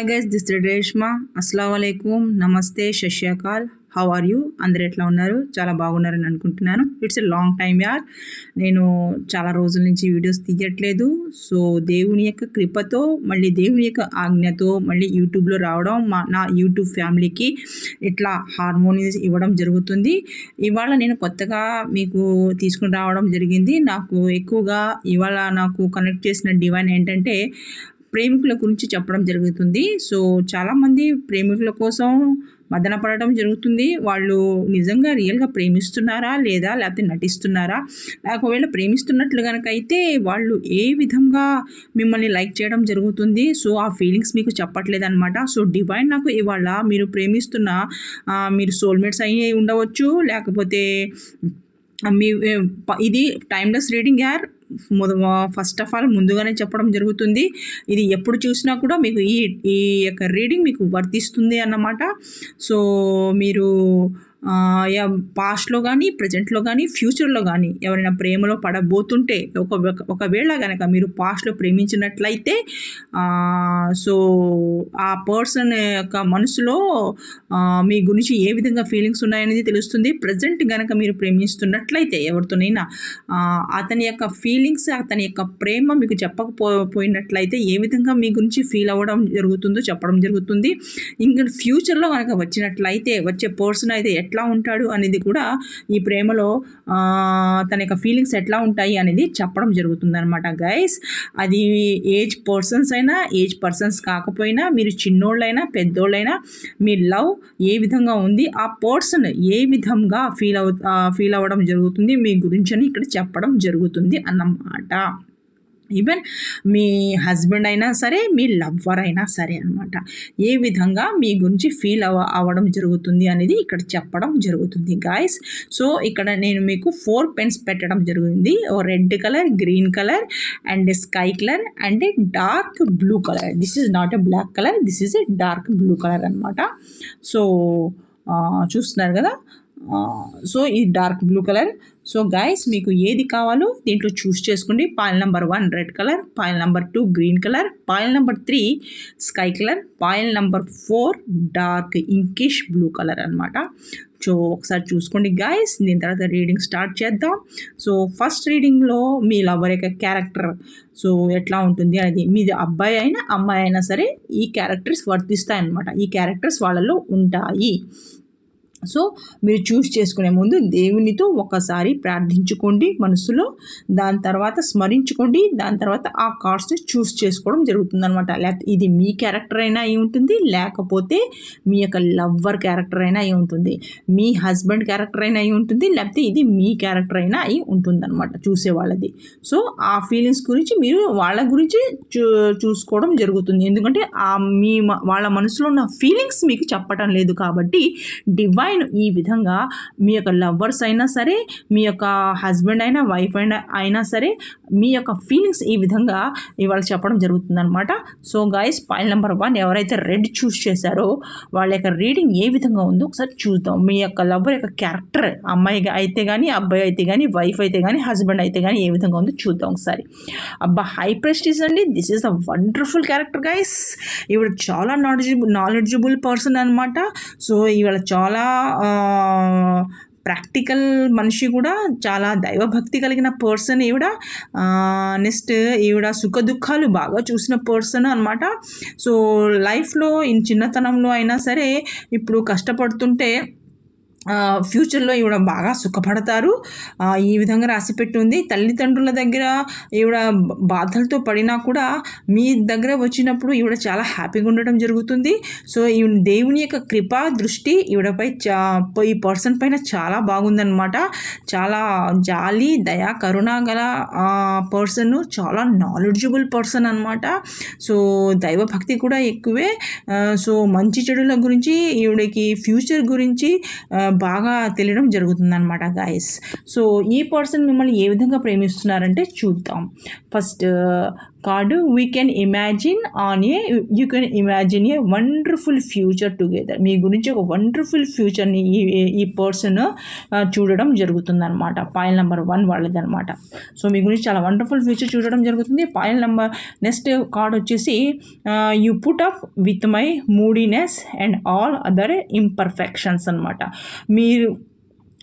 Hi guys, this Reshma. అస్సలాము అలైకుమ్, నమస్తే, శశ్యాకాల్. How are you? అందరు ఎట్లా ఉన్నారు? చాలా బాగున్నారని అనుకుంటున్నాను. ఇట్స్ ఎ లాంగ్ టైమ్ యార్. నేను చాలా రోజుల నుంచి వీడియోస్ తీయట్లేదు. సో దేవుని యొక్క కృపతో, మళ్ళీ దేవుని యొక్క ఆజ్ఞతో మళ్ళీ యూట్యూబ్లో రావడం, నా యూట్యూబ్ ఫ్యామిలీకి ఇట్లా హార్మోనీస్ ఇవ్వడం జరుగుతుంది. ఇవాళ నేను కొత్తగా మీకు తీసుకుని రావడం జరిగింది. నాకు ఎక్కువగా ఇవాళ నాకు కనెక్ట్ చేసిన డివైన్ ఏంటంటే ప్రేమికుల గురించి చెప్పడం జరుగుతుంది. సో చాలామంది ప్రేమికుల కోసం మదన పడటం జరుగుతుంది. వాళ్ళు నిజంగా రియల్గా ప్రేమిస్తున్నారా లేదా, లేకపోతే నటిస్తున్నారా? ఒకవేళ ప్రేమిస్తున్నట్లు కనుక అయితే వాళ్ళు ఏ విధంగా మిమ్మల్ని లైక్ చేయడం జరుగుతుంది? సో ఆ ఫీలింగ్స్ మీకు చెప్పట్లేదు అనమాట. సో డివైన్ నాకు ఇవాళ మీరు ప్రేమిస్తున్న మీరు సోల్మేట్స్ అయ్యి ఉండవచ్చు, లేకపోతే మీ ఇది టైమ్లెస్ రీడింగ్ యార్. ఫస్ట్ ఆఫ్ ఆల్ ముందుగానే చెప్పడం జరుగుతుంది. ఇది ఎప్పుడు చూసినా కూడా మీకు ఈ యొక్క రీడింగ్ మీకు వర్తిస్తుంది అన్నమాట. సో మీరు పాస్ట్లో కానీ, ప్రజెంట్లో కానీ, ఫ్యూచర్లో కానీ ఎవరైనా ప్రేమలో పడబోతుంటే, ఒకవేళ కనుక మీరు పాస్ట్లో ప్రేమించినట్లయితే సో ఆ పర్సన్ యొక్క మనసులో మీ గురించి ఏ విధంగా ఫీలింగ్స్ ఉన్నాయనేది తెలుస్తుంది. ప్రజెంట్ కనుక మీరు ప్రేమిస్తున్నట్లయితే ఎవరితోనైనా అతని యొక్క ఫీలింగ్స్, అతని యొక్క ప్రేమ మీకు చెప్పకపోయినట్లయితే ఏ విధంగా మీ గురించి ఫీల్ అవ్వడం జరుగుతుందో చెప్పడం జరుగుతుంది. ఇంకా ఫ్యూచర్లో కనుక వచ్చినట్లయితే వచ్చే పర్సన్ అయితే ఎట్లా ఉంటాడు అనేది కూడా ఈ ప్రేమలో తన యొక్క ఫీలింగ్స్ ఎట్లా ఉంటాయి అనేది చెప్పడం జరుగుతుంది అనమాట గైస్. అది ఏజ్ పర్సన్స్ అయినా, ఏజ్ పర్సన్స్ కాకపోయినా, మీరు చిన్నోళ్ళైనా పెద్దోళ్ళైనా మీ లవ్ ఏ విధంగా ఉంది, ఆ పర్సన్ ఏ విధంగా ఫీల్ అవ్వడం జరుగుతుంది మీ గురించి అని ఇక్కడ చెప్పడం జరుగుతుంది అన్నమాట. ఈవెన్ మీ హస్బెండ్ అయినా సరే, మీ లవ్వర్ అయినా సరే అనమాట, ఏ విధంగా మీ గురించి ఫీల్ అవ్వడం జరుగుతుంది అనేది ఇక్కడ చెప్పడం జరుగుతుంది గాయస్. సో ఇక్కడ నేను మీకు 4 పెన్స్ పెట్టడం జరిగింది. Red colour, green colour and sky colour and dark blue colour. This is not a black colour, this is a dark blue colour అనమాట. సో చూస్తున్నారు కదా. సో ఈ dark blue colour. So guys మీకు ఏది కావాలో దీంట్లో చూస్ చేసుకోండి. Pile number 1 red colour, pile number 2 green colour, pile number 3 sky colour, pile number 4 dark inkish blue colour అనమాట. సో ఒకసారి చూసుకోండి గైస్. దీని తర్వాత రీడింగ్ స్టార్ట్ చేద్దాం. సో ఫస్ట్ రీడింగ్లో మీ లవర్ యొక్క క్యారెక్టర్ సో ఎట్లా ఉంటుంది అనేది, మీది అబ్బాయి అయినా అమ్మాయి అయినా సరే ఈ క్యారెక్టర్స్ వర్తిస్తాయి అన్నమాట. ఈ క్యారెక్టర్స్ వాళ్ళలో ఉంటాయి. సో మీరు చూస్ చేసుకునే ముందు దేవునితో ఒకసారి ప్రార్థించుకోండి మనసులో, దాని తర్వాత స్మరించుకోండి, దాని తర్వాత ఆ కార్డ్స్ని చూస్ చేసుకోవడం జరుగుతుంది అనమాట. లేకపోతే ఇది మీ క్యారెక్టర్ అయినా అయి ఉంటుంది, లేకపోతే మీ యొక్క లవ్వర్ క్యారెక్టర్ అయినా అయి ఉంటుంది, మీ హస్బెండ్ క్యారెక్టర్ అయినా అయి ఉంటుంది, లేకపోతే ఇది మీ క్యారెక్టర్ అయినా అయి ఉంటుంది అనమాట చూసే వాళ్ళది. సో ఆ ఫీలింగ్స్ గురించి మీరు వాళ్ళ గురించి చూసుకోవడం జరుగుతుంది. ఎందుకంటే వాళ్ళ మనసులో ఉన్న ఫీలింగ్స్ మీకు చెప్పటం లేదు కాబట్టి డివైన్ ఈ విధంగా మీ యొక్క లవ్వర్స్ అయినా సరే, మీ యొక్క హస్బెండ్ అయినా, వైఫ్ అయినా సరే మీ యొక్క ఫీలింగ్స్ ఈ విధంగా ఇవాళ చెప్పడం జరుగుతుందన్నమాట. సో గైస్ పాయింట్ నెంబర్ 1 ఎవరైతే రెడ్ చూస్ చేశారో వాళ్ళ యొక్క రీడింగ్ ఏ విధంగా ఉందో ఒకసారి చూద్దాం. మీ యొక్క లవ్వర్ యొక్క క్యారెక్టర్ అమ్మాయి అయితే కానీ, అబ్బాయి అయితే కానీ, వైఫ్ అయితే కానీ, హస్బెండ్ అయితే కానీ ఏ విధంగా ఉందో చూద్దాం ఒకసారి. అబ్బా, హై ప్రెస్టీజ్ అండి. This is a wonderful character guys. ఇవిడ చాలా నాలెడ్జబుల్ పర్సన్ అనమాట. సో ఇవాళ చాలా ప్రాక్టికల్ మనిషి, కూడా చాలా దైవభక్తి కలిగిన పర్సన్ ఈవిడ. నెక్స్ట్ ఈవిడ సుఖ దుఃఖాలు బాగా చూసిన పర్సన్ అనమాట. సో లైఫ్లో చిన్నతనంలో అయినా సరే ఇప్పుడు కష్టపడుతుంటే ఫ్యూచర్లో ఈవిడ బాగా సుఖపడతారు. ఈ విధంగా రాసిపెట్టి ఉంది. తల్లిదండ్రుల దగ్గర ఈవిడ బాధలతో పడినా కూడా మీ దగ్గర వచ్చినప్పుడు ఈవిడ చాలా హ్యాపీగా ఉండడం జరుగుతుంది. సో ఈ దేవుని యొక్క కృపా దృష్టి ఈవిడపై ఈ పర్సన్ పైన చాలా బాగుందన్నమాట. చాలా జాలి, దయా, కరుణ గల పర్సన్, చాలా నాలెడ్జబుల్ పర్సన్ అనమాట. సో దైవభక్తి కూడా ఎక్కువే. సో మంచి చెడుల గురించి ఈవిడకి ఫ్యూచర్ గురించి బాగా తెలియడం జరుగుతుంది అనమాట గాయస్. సో ఈ పర్సన్ మిమ్మల్ని ఏ విధంగా ప్రేమిస్తున్నారంటే చూద్దాం. First card we can imagine you can imagine a wonderful future together. మీ గురించి ఒక వండర్ఫుల్ ఫ్యూచర్ని ఈ పర్సన్ చూడడం జరుగుతుంది అనమాట. పాయింట్ నెంబర్ 1 వాళ్ళది అనమాట. సో మీ గురించి చాలా వండర్ఫుల్ ఫ్యూచర్ చూడడం జరుగుతుంది. పాయింట్ నెంబర్ నెక్స్ట్ కార్డ్ వచ్చేసి you put up with my moodiness and all other imperfections అనమాట.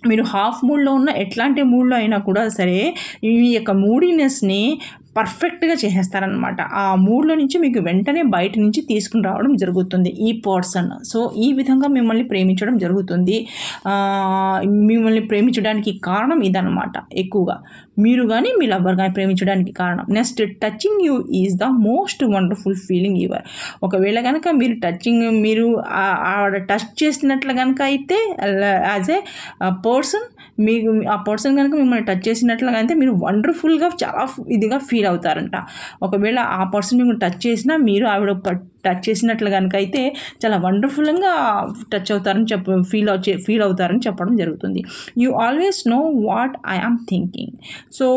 మీరు హాఫ్ మూడ్లో ఉన్న ఎట్లాంటి మూడ్లో అయినా కూడా సరే ఈ యొక్క మూడీనెస్ని పర్ఫెక్ట్గా చేసేస్తారనమాట. ఆ మూడ్లో నుంచి మీకు వెంటనే బయట నుంచి తీసుకుని రావడం జరుగుతుంది ఈ పర్సన్. సో ఈ విధంగా మిమ్మల్ని ప్రేమించడం జరుగుతుంది. మిమ్మల్ని ప్రేమించడానికి కారణం ఇదనమాట. ఎక్కువగా మీరు కానీ మీ లవ్వర్ కానీ ప్రేమించడానికి కారణం. Next touching you is the most wonderful feeling your. ఒకవేళ కనుక మీరు ఆవిడ టచ్ చేసినట్లు కనుక అయితే యాజ్ ఏ పర్సన్ మీకు ఆ పర్సన్ కనుక మిమ్మల్ని టచ్ చేసినట్లుగా అయితే మీరు వండర్ఫుల్గా చాలా ఇదిగా ఫీల్ అవుతారంట. ఒకవేళ ఆ పర్సన్ మిమ్మల్ని టచ్ చేసినా మీరు ఆవిడ టచ్ చేసినట్లు కనుక అయితే చాలా వండర్ఫుల్గా టచ్ అవుతారని ఫీల్ అవుతారని చెప్పడం జరుగుతుంది. You always know what I am thinking. So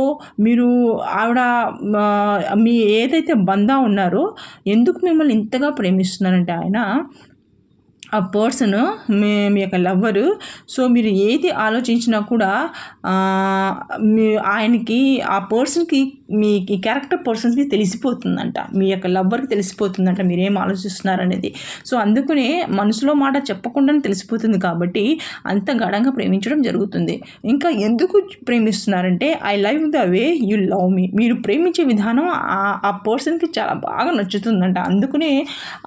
మీరు ఆవిడ మీ ఏదైతే బంధా ఉన్నారో ఎందుకు మిమ్మల్ని ఇంతగా ప్రేమిస్తున్నారంటే ఆ పర్సన్ మీ యొక్క లవ్వరు. సో మీరు ఏది ఆలోచించినా కూడా ఆయనకి ఆ పర్సన్కి మీ క్యారెక్టర్ పర్సన్స్కి తెలిసిపోతుందంట. మీ యొక్క లవ్వర్కి తెలిసిపోతుందంట మీరేం ఆలోచిస్తున్నారనేది. సో అందుకనే మనసులో మాట చెప్పకుండానే తెలిసిపోతుంది కాబట్టి అంత గాఢంగా ప్రేమించడం జరుగుతుంది. ఇంకా ఎందుకు ప్రేమిస్తున్నారంటే I love the way you love me. మీరు ప్రేమించే విధానం ఆ పర్సన్కి చాలా బాగా నచ్చుతుందంట. అందుకనే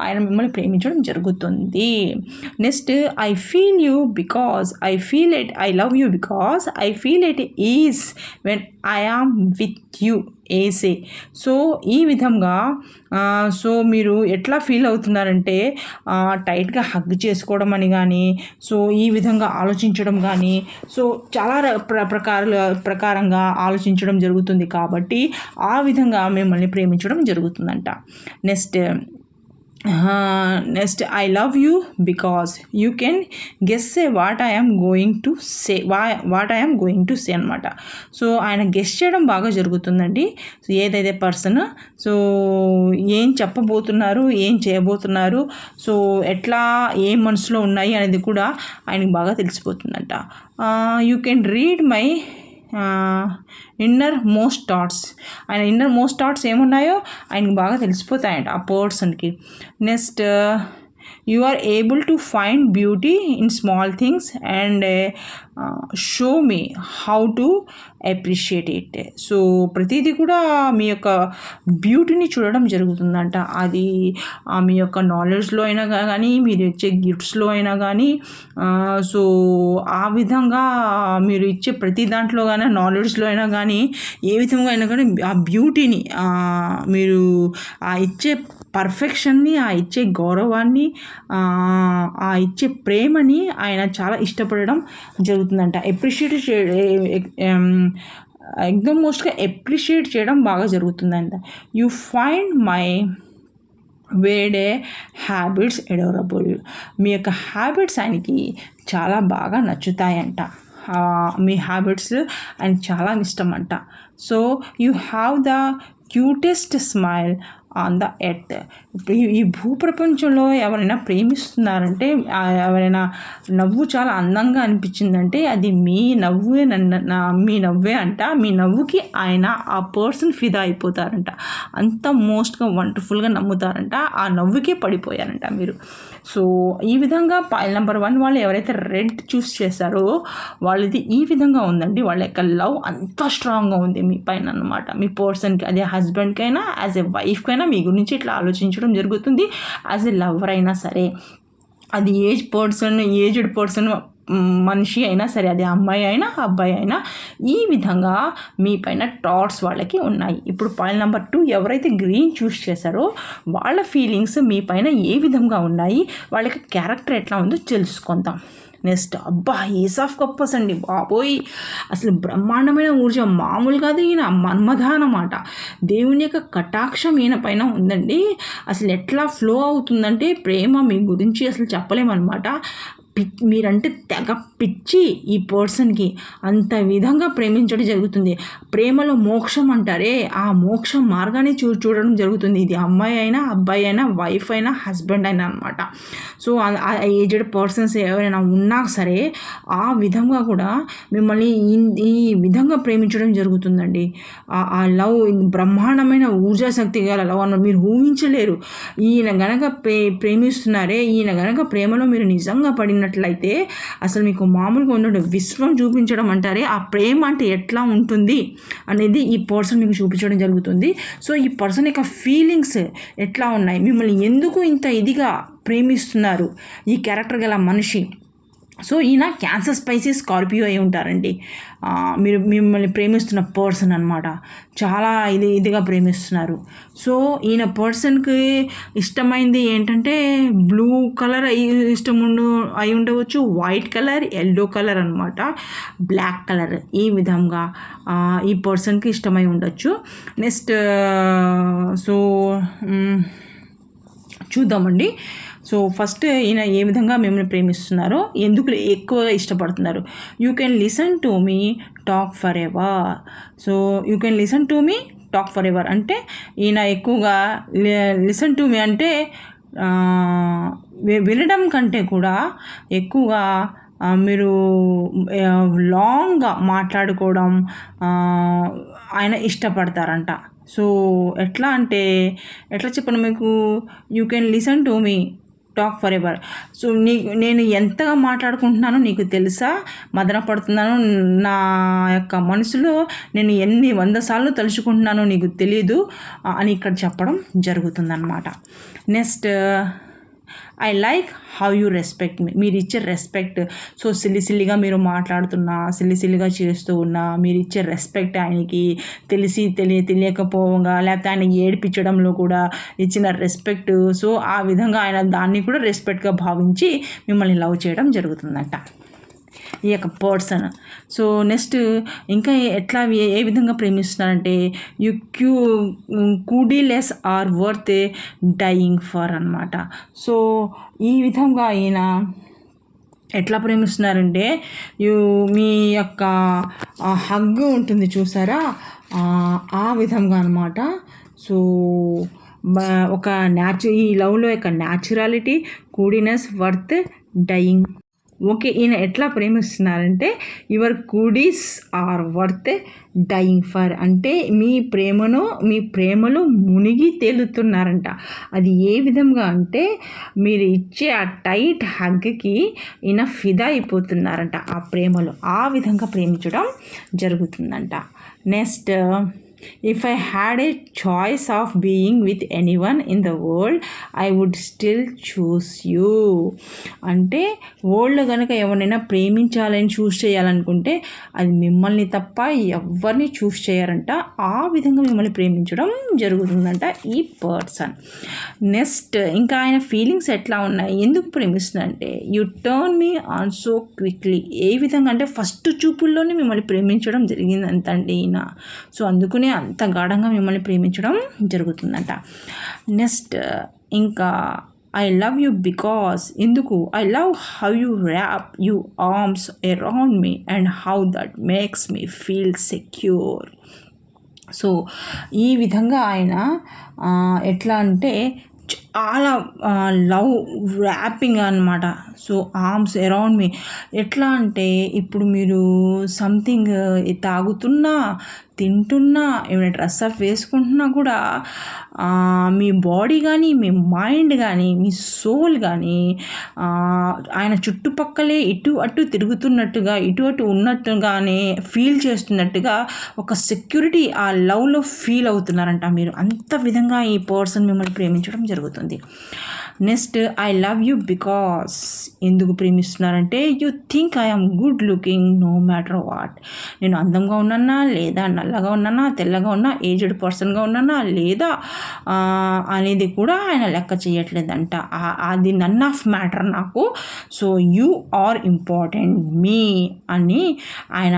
ఆయన మిమ్మల్ని ప్రేమించడం జరుగుతుంది. Next I feel you because I feel it I love you because I feel it is when I am with you ఏసే. సో ఈ విధంగా సో మీరు ఎట్లా ఫీల్ అవుతున్నారంటే టైట్గా హగ్ చేసుకోవడం అని కానీ సో ఈ విధంగా ఆలోచించడం కానీ సో చాలా ప్రకారంగా ఆలోచించడం జరుగుతుంది కాబట్టి ఆ విధంగా మిమ్మల్ని ప్రేమించడం జరుగుతుందంట. Next I love you because you can guess what I'm going to say అనమాట. సో ఆయన గెస్ చేయడం బాగా జరుగుతుందండి. సో ఏదైతే పర్సన్ సో ఏం చెప్పబోతున్నారు, ఏం చేయబోతున్నారు, సో ఎట్లా ఏం మనసులో ఉన్నాయి అనేది కూడా ఆయనకు బాగా తెలిసిపోతుందంట. You can read my innermost thoughts. ఆయన ఇన్నర్ మోస్ట్ థాట్స్ ఏమున్నాయో ఆయనకు బాగా తెలిసిపోతాయంట ఆ పర్సన్కి. Next you are able to find beauty in small things and show me how to appreciate it. So ప్రతిదీ కూడా మీ యొక్క బ్యూటీని చూడడం జరుగుతుందంట. అది మీ యొక్క నాలెడ్జ్లో అయినా కానీ మీరు ఇచ్చే గిఫ్ట్స్లో అయినా కానీ సో ఆ విధంగా మీరు ఇచ్చే ప్రతి దాంట్లో కానీ నాలెడ్జ్లో అయినా కానీ ఏ విధంగా అయినా కానీ ఆ బ్యూటీని మీరు ఆ ఇచ్చే పర్ఫెక్షన్ని, ఆ ఇచ్చే గౌరవాన్ని, ఆ ఇచ్చే ప్రేమని ఆయన చాలా ఇష్టపడడం జరుగుతుందంట. ఎగ్దమ్ మోస్ట్గా అప్రిషియేట్ చేయడం బాగా జరుగుతుందంట. You find my weird habits adorable. మీ యొక్క హ్యాబిట్స్ ఆయనకి చాలా బాగా నచ్చుతాయంట. మీ హ్యాబిట్స్ ఆయనకి చాలా ఇష్టం అంట. So you have the cutest smile on the earth. ఈ భూప్రపంచంలో ఎవరైనా ప్రేమిస్తున్నారంటే ఎవరైనా నవ్వు చాలా అందంగా అనిపించిందంటే అది మీ నవ్వే అంట. మీ నవ్వుకి ఆయన ఆ పర్సన్ ఫిదా అయిపోతారంట. అంత మోస్ట్గా వండర్ఫుల్గా నమ్ముతారంట. ఆ నవ్వుకే పడిపోయారంట మీరు. సో ఈ విధంగా పాయింట్ నెంబర్ 1 వాళ్ళు ఎవరైతే రెడ్ చూస్ చేశారో వాళ్ళది ఈ విధంగా ఉందండి. వాళ్ళ యొక్క లవ్ అంత స్ట్రాంగ్గా ఉంది మీ పైన అన్నమాట. మీ పర్సన్కి, అదే హస్బెండ్కైనా యాజ్ ఎ వైఫ్కైనా మీ గురించి ఇట్లా ఆలోచించడం జరుగుతుంది. యాజ్ ఎ లవర్ అయినా సరే, అది ఏజ్డ్ పర్సన్ మనిషి అయినా సరే, అది అమ్మాయి అయినా అబ్బాయి అయినా ఈ విధంగా మీ పైన థాట్స్ వాళ్ళకి ఉన్నాయి. ఇప్పుడు పాయింట్ నెంబర్ 2 ఎవరైతే గ్రీన్ చూస్ చేశారో వాళ్ళ ఫీలింగ్స్ మీ పైన ఏ విధంగా ఉన్నాయి, వాళ్ళకి క్యారెక్టర్ ఎట్లా ఉందో తెలుసుకుందాం. నెక్స్ట్ ఏస్ ఆఫ్ కప్స్ అండి బాబోయ్, అసలు బ్రహ్మాండమైన ఊర్జం మామూలు కాదు. ఈయన మన్మథ అన్నమాట. దేవుని యొక్క కటాక్షం ఈయన పైన ఉందండి. అసలు ఎట్లా ఫ్లో అవుతుందంటే ప్రేమ మీ గురించి అసలు చెప్పలేమన్నమాట. మీరంటే తెగ పిచ్చి ఈ పర్సన్కి అంత విధంగా ప్రేమించడం జరుగుతుంది. ప్రేమలో మోక్షం అంటారే, ఆ మోక్షం మార్గాన్ని చూడడం జరుగుతుంది. ఇది అమ్మాయి అయినా, అబ్బాయి అయినా, వైఫ్ అయినా, హస్బెండ్ అయినా అనమాట. సో ఆ ఏజ్డ్ పర్సన్స్ ఎవరైనా ఉన్నా సరే ఆ విధంగా కూడా మిమ్మల్ని ఈ విధంగా ప్రేమించడం జరుగుతుందండి. ఆ లవ్ బ్రహ్మాండమైన ఊర్జాశక్తి గల లవ్ అన్న మీరు ఊహించలేరు. ఈయన గనక ప్రేమిస్తున్నారే, ఈయన గనక ప్రేమలో మీరు నిజంగా పడినట్లయితే అసలు మీకు మామూలుగా ఉండదు. విశ్వం చూపించడం అంటారే, ఆ ప్రేమ అంటే ఎట్లా ఉంటుంది అనేది ఈ పర్సన్ మీకు చూపించడం జరుగుతుంది. సో ఈ పర్సన్ యొక్క ఫీలింగ్స్ ఎట్లా ఉన్నాయి, మిమ్మల్ని ఎందుకు ఇంత ఇదిగా ప్రేమిస్తున్నారు ఈ క్యారెక్టర్ గల మనిషి. సో ఈయన క్యాన్సర్, స్పైసీస్, స్కార్పియో అయి ఉంటారండి. మిమ్మల్ని ప్రేమిస్తున్న పర్సన్ అనమాట. చాలా ఇదిగా ప్రేమిస్తున్నారు. సో ఈయన పర్సన్కి ఇష్టమైంది ఏంటంటే బ్లూ కలర్ అయి ఉండవచ్చు, వైట్ కలర్, ఎల్లో కలర్ అనమాట, బ్లాక్ కలర్. ఈ విధంగా ఈ పర్సన్కి ఇష్టమై ఉండొచ్చు. నెక్స్ట్ సో చూద్దామండి. సో ఫస్ట్ ఈయన ఏ విధంగా మిమ్మల్ని ప్రేమిస్తున్నారో, ఎందుకు ఎక్కువగా ఇష్టపడుతున్నారు. You can listen to me, talk for ever. So you can listen to me, talk for ever అంటే ఈయన ఎక్కువగా లిసన్ టు మీ అంటే వినడం కంటే కూడా ఎక్కువగా మీరు లాంగ్గా మాట్లాడుకోవడం ఆయన ఇష్టపడతారంట. సో ఎట్లా చెప్పను మీకు, you can listen to me, talk for ever. So నేను ఎంతగా మాట్లాడుకుంటున్నానో నీకు తెలుసా, మదన పడుతున్నాను నా యొక్క మనసులో, నేను ఎన్ని 100 సార్లు తలుచుకుంటున్నానో నీకు తెలీదు అని ఇక్కడ చెప్పడం జరుగుతుందన్నమాట. Next I like how you respect me. మీరు ఇచ్చే రెస్పెక్ట్, సో సిల్లిగా మీరు మాట్లాడుతున్నా, సిల్లిగా చేస్తూ ఉన్నా, మీరు ఇచ్చే రెస్పెక్ట్ ఆయనకి తెలియకపోగా, లేకపోతే ఆయన ఏడిపించడంలో కూడా ఇచ్చిన రెస్పెక్ట్, సో ఆ విధంగా ఆయన దాన్ని కూడా రెస్పెక్ట్గా భావించి మిమ్మల్ని లవ్ చేయడం జరుగుతుందంట ఈ యొక్క పర్సన్. సో నెక్స్ట్ ఇంకా ఎట్లా ఏ విధంగా ప్రేమిస్తున్నారంటే you cuddles are worth dying for అనమాట. సో ఈ విధంగా ఈయన ఎట్లా ప్రేమిస్తున్నారంటే మీ యొక్క హగ్ ఉంటుంది చూసారా, ఆ విధంగా అనమాట. సో ఒక ఈ లవ్లో యొక్క naturality, cuddliness, worth dying. Okay, ఈయన ఎట్లా ప్రేమిస్తున్నారంటే your cuddles are worth dying for అంటే మీ ప్రేమలో మునిగి తేలుతున్నారంట. అది ఏ విధంగా అంటే మీరు ఇచ్చే ఆ టైట్ హగ్కి ఈయన ఫిదా అయిపోతున్నారంట ఆ ప్రేమలో. ఆ విధంగా ప్రేమించడం జరుగుతుందంట. Next if I had a choice of being with anyone in the world, I would still choose you. అంటే వరల్డ్లో కనుక ఎవరినైనా ప్రేమించాలని చూస్ చేయాలనుకుంటే అది మిమ్మల్ని తప్ప ఎవరిని చూస్ చేయరంట. ఆ విధంగా మిమ్మల్ని ప్రేమించడం జరుగుతుందంట ఈ పర్సన్. నెక్స్ట్ ఇంకా ఆయన ఫీలింగ్స్ ఎట్లా ఉన్నాయి, ఎందుకు ప్రేమిస్తుందంటే you turn me on so quickly. ఏ విధంగా అంటే ఫస్ట్ చూపుల్లోనే మిమ్మల్ని ప్రేమించడం జరిగిందంటండి ఈయన. సో అందుకనే అంత గాఢంగా మిమ్మల్ని ప్రేమించడం జరుగుతుందంట. నెక్స్ట్ ఇంకా ఐ లవ్ యూ బికాస్, ఎందుకు I love how you wrap you arms around me and how that makes me feel secure. So ఈ విధంగా ఆయన ఎట్లా అంటే చాలా లవ్ ర్యాపింగ్ అనమాట. సో ఆర్మ్స్ అరౌండ్ మీ ఎట్లా అంటే ఇప్పుడు మీరు సంథింగ్ తాగుతున్నా, తింటున్నా, ఏమైనా డ్రెస్ అప్ వేసుకుంటున్నా కూడా మీ బాడీ కానీ, మీ మైండ్ కానీ, మీ సోల్ కానీ ఆయన చుట్టుపక్కలే ఇటు అటు తిరుగుతున్నట్టుగా, ఇటు అటు ఉన్నట్టుగానే ఫీల్ చేస్తున్నట్టుగా ఒక సెక్యూరిటీ ఆ లవ్లో ఫీల్ అవుతున్నారంట మీరు. అంత విధంగా ఈ పర్సన్ మిమ్మల్ని ప్రేమించడం జరుగుతుంది. Next I love you because, ఎందుకు ప్రేమిస్తున్నారంటే you think I am good looking no matter what. నేను అందంగా ఉన్నానా లేదా, నల్లగా ఉన్నానా, తెల్లగా ఉన్నా, ఏజ్డ్ పర్సన్గా ఉన్నానా లేదా అనేది కూడా ఆయన లెక్క చేయట్లేదంట. అది నన్ ఆఫ్ మ్యాటర్ నాకు. సో యూ ఆర్ ఇంపార్టెంట్ మీ అని ఆయన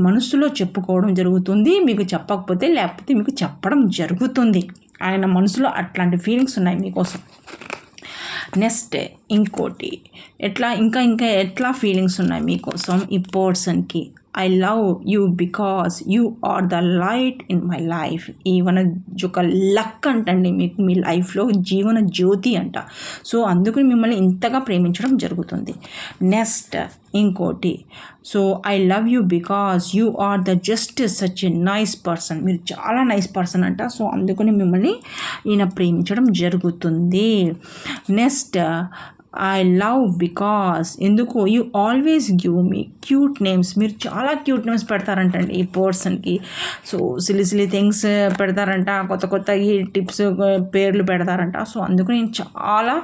మనసులో చెప్పుకోవడం జరుగుతుంది. మీకు చెప్పకపోతే లేకపోతే మీకు చెప్పడం జరుగుతుంది. ఆయన మనసులో అట్లాంటి ఫీలింగ్స్ ఉన్నాయి మీకోసం. నెక్స్ట్ ఇంకోటి ఇంకా ఎట్లా ఫీలింగ్స్ ఉన్నాయి మీకోసం ఈ పర్సన్కి. I love you because you are the light in my life. Even ఒక లక్ అంటండి మీకు మీ లైఫ్లో జీవన జ్యోతి అంట. సో అందుకని మిమ్మల్ని ఇంతగా ప్రేమించడం జరుగుతుంది. నెక్స్ట్ ఇంకోటి, so I love you because you are the just such a nice person. మీరు చాలా నైస్ పర్సన్ అంట. సో అందుకని మిమ్మల్ని ఈయన ప్రేమించడం జరుగుతుంది. నెక్స్ట్ ఐ లవ్ బికాస్ ఎందుకు you always give me cute names. మీరు చాలా క్యూట్ నేమ్స్ పెడతారంటండి ఈ పర్సన్కి. సో సిలి థింగ్స్ పెడతారంట, కొత్త ఈ టిప్స్ పేర్లు పెడతారంట. సో అందుకు నేను చాలా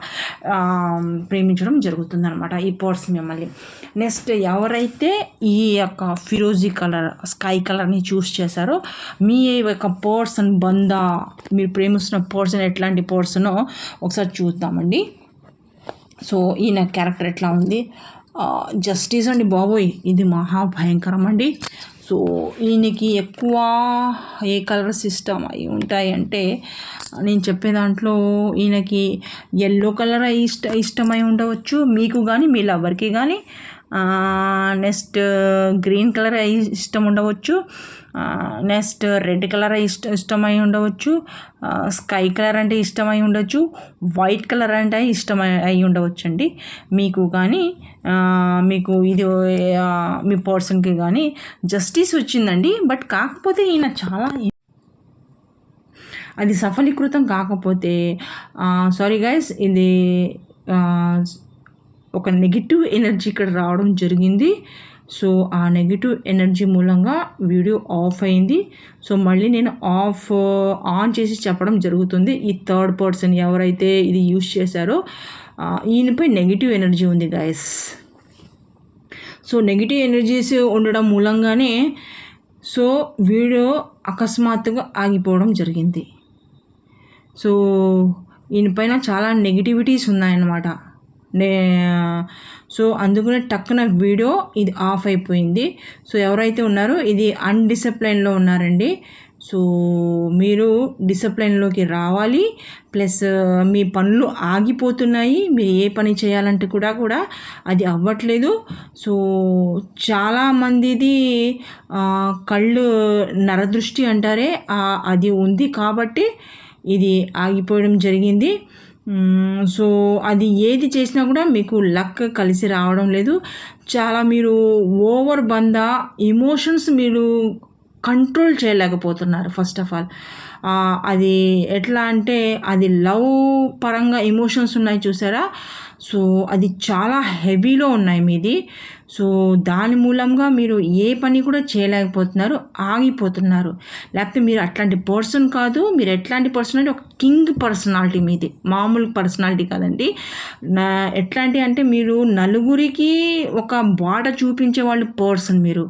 ప్రేమించడం జరుగుతుంది అనమాట ఈ పర్సన్ మిమ్మల్ని. నెక్స్ట్ ఎవరైతే ఈ యొక్క ఫిరోజీ కలర్, స్కై కలర్ని చూస్ చేశారో మీ యొక్క పర్సన్ మీరు ప్రేమిస్తున్న పర్సన్ ఎట్లాంటి పర్సనో ఒకసారి చూద్దామండి. సో ఈయన క్యారెక్టర్ ఎట్లా ఉంది, జస్టిస్ అండి బాబోయ్, ఇది మహాభయంకరం అండి. సో ఈయనకి ఎక్కువ ఏ కలర్స్ అయి ఉంటాయంటే నేను చెప్పే దాంట్లో ఈయనకి ఎల్లో కలర్ ఇష్టమై ఉండవచ్చు మీకు కానీ మీ లవర్కి కానీ. నెక్స్ట్ గ్రీన్ కలర్ ఇష్టం ఉండవచ్చు. నెక్స్ట్ రెడ్ కలర్ ఇష్టమై ఉండవచ్చు. స్కై కలర్ అంటే ఇష్టమై ఉండొచ్చు. వైట్ కలర్ అంటే అయి ఉండవచ్చు అండి మీకు కానీ మీకు ఇది మీ పర్సన్కి కానీ జస్టిస్ వచ్చిందండి. బట్ కాకపోతే ఈయన చాలా అది సఫలీకృతం కాకపోతే సారీ గైస్, ఇది ఒక నెగిటివ్ ఎనర్జీ ఇక్కడ రావడం జరిగింది. సో ఆ నెగిటివ్ ఎనర్జీ మూలంగా వీడియో ఆఫ్ అయింది. సో మళ్ళీ నేను ఆన్ చేసి చెప్పడం జరుగుతుంది. ఈ థర్డ్ పర్సన్ ఎవరైతే ఇది యూజ్ చేశారో ఈయనపై నెగిటివ్ ఎనర్జీ ఉంది గైస్. సో నెగిటివ్ ఎనర్జీస్ ఉండడం మూలంగానే సో వీడియో అకస్మాత్తుగా ఆగిపోవడం జరిగింది. సో ఈయనపైన చాలా నెగిటివిటీస్ ఉన్నాయన్నమాట. సో అందుకనే టక్కున వీడియో ఇది ఆఫ్ అయిపోయింది. సో ఎవరైతే ఉన్నారో ఇది అన్డిసిప్లైన్లో ఉన్నారండి. సో మీరు డిసిప్లైన్లోకి రావాలి. ప్లస్ మీ పనులు ఆగిపోతున్నాయి. మీరు ఏ పని చేయాలంటే కూడా అది అవ్వట్లేదు. సో చాలామందిది కళ్ళు నరదృష్టి అంటారే అది ఉంది కాబట్టి ఇది ఆగిపోవడం జరిగింది. సో అది ఏది చేసినా కూడా మీకు లక్ కలిసి రావడం లేదు. చాలా మీరు ఓవర్ ఎమోషన్స్ మీరు కంట్రోల్ చేయలేకపోతున్నారు. ఫస్ట్ ఆఫ్ ఆల్ అది ఎట్లా అంటే అది లవ్ పరంగా ఎమోషన్స్ ఉన్నాయి చూసారా. సో అది చాలా హెవీలో ఉన్నాయి మీది. సో దాని మూలంగా మీరు ఏ పని కూడా చేయలేకపోతున్నారు, ఆగిపోతున్నారు. లేకపోతే మీరు అట్లాంటి పర్సన్ కాదు. మీరు ఎట్లాంటి పర్సన్ అంటే ఒక కింగ్ పర్సనాలిటీ మీది, మామూలు పర్సనాలిటీ కాదండి. ఎట్లాంటి అంటే మీరు నలుగురికి ఒక బాట చూపించే వాళ్ళు పర్సన్. మీరు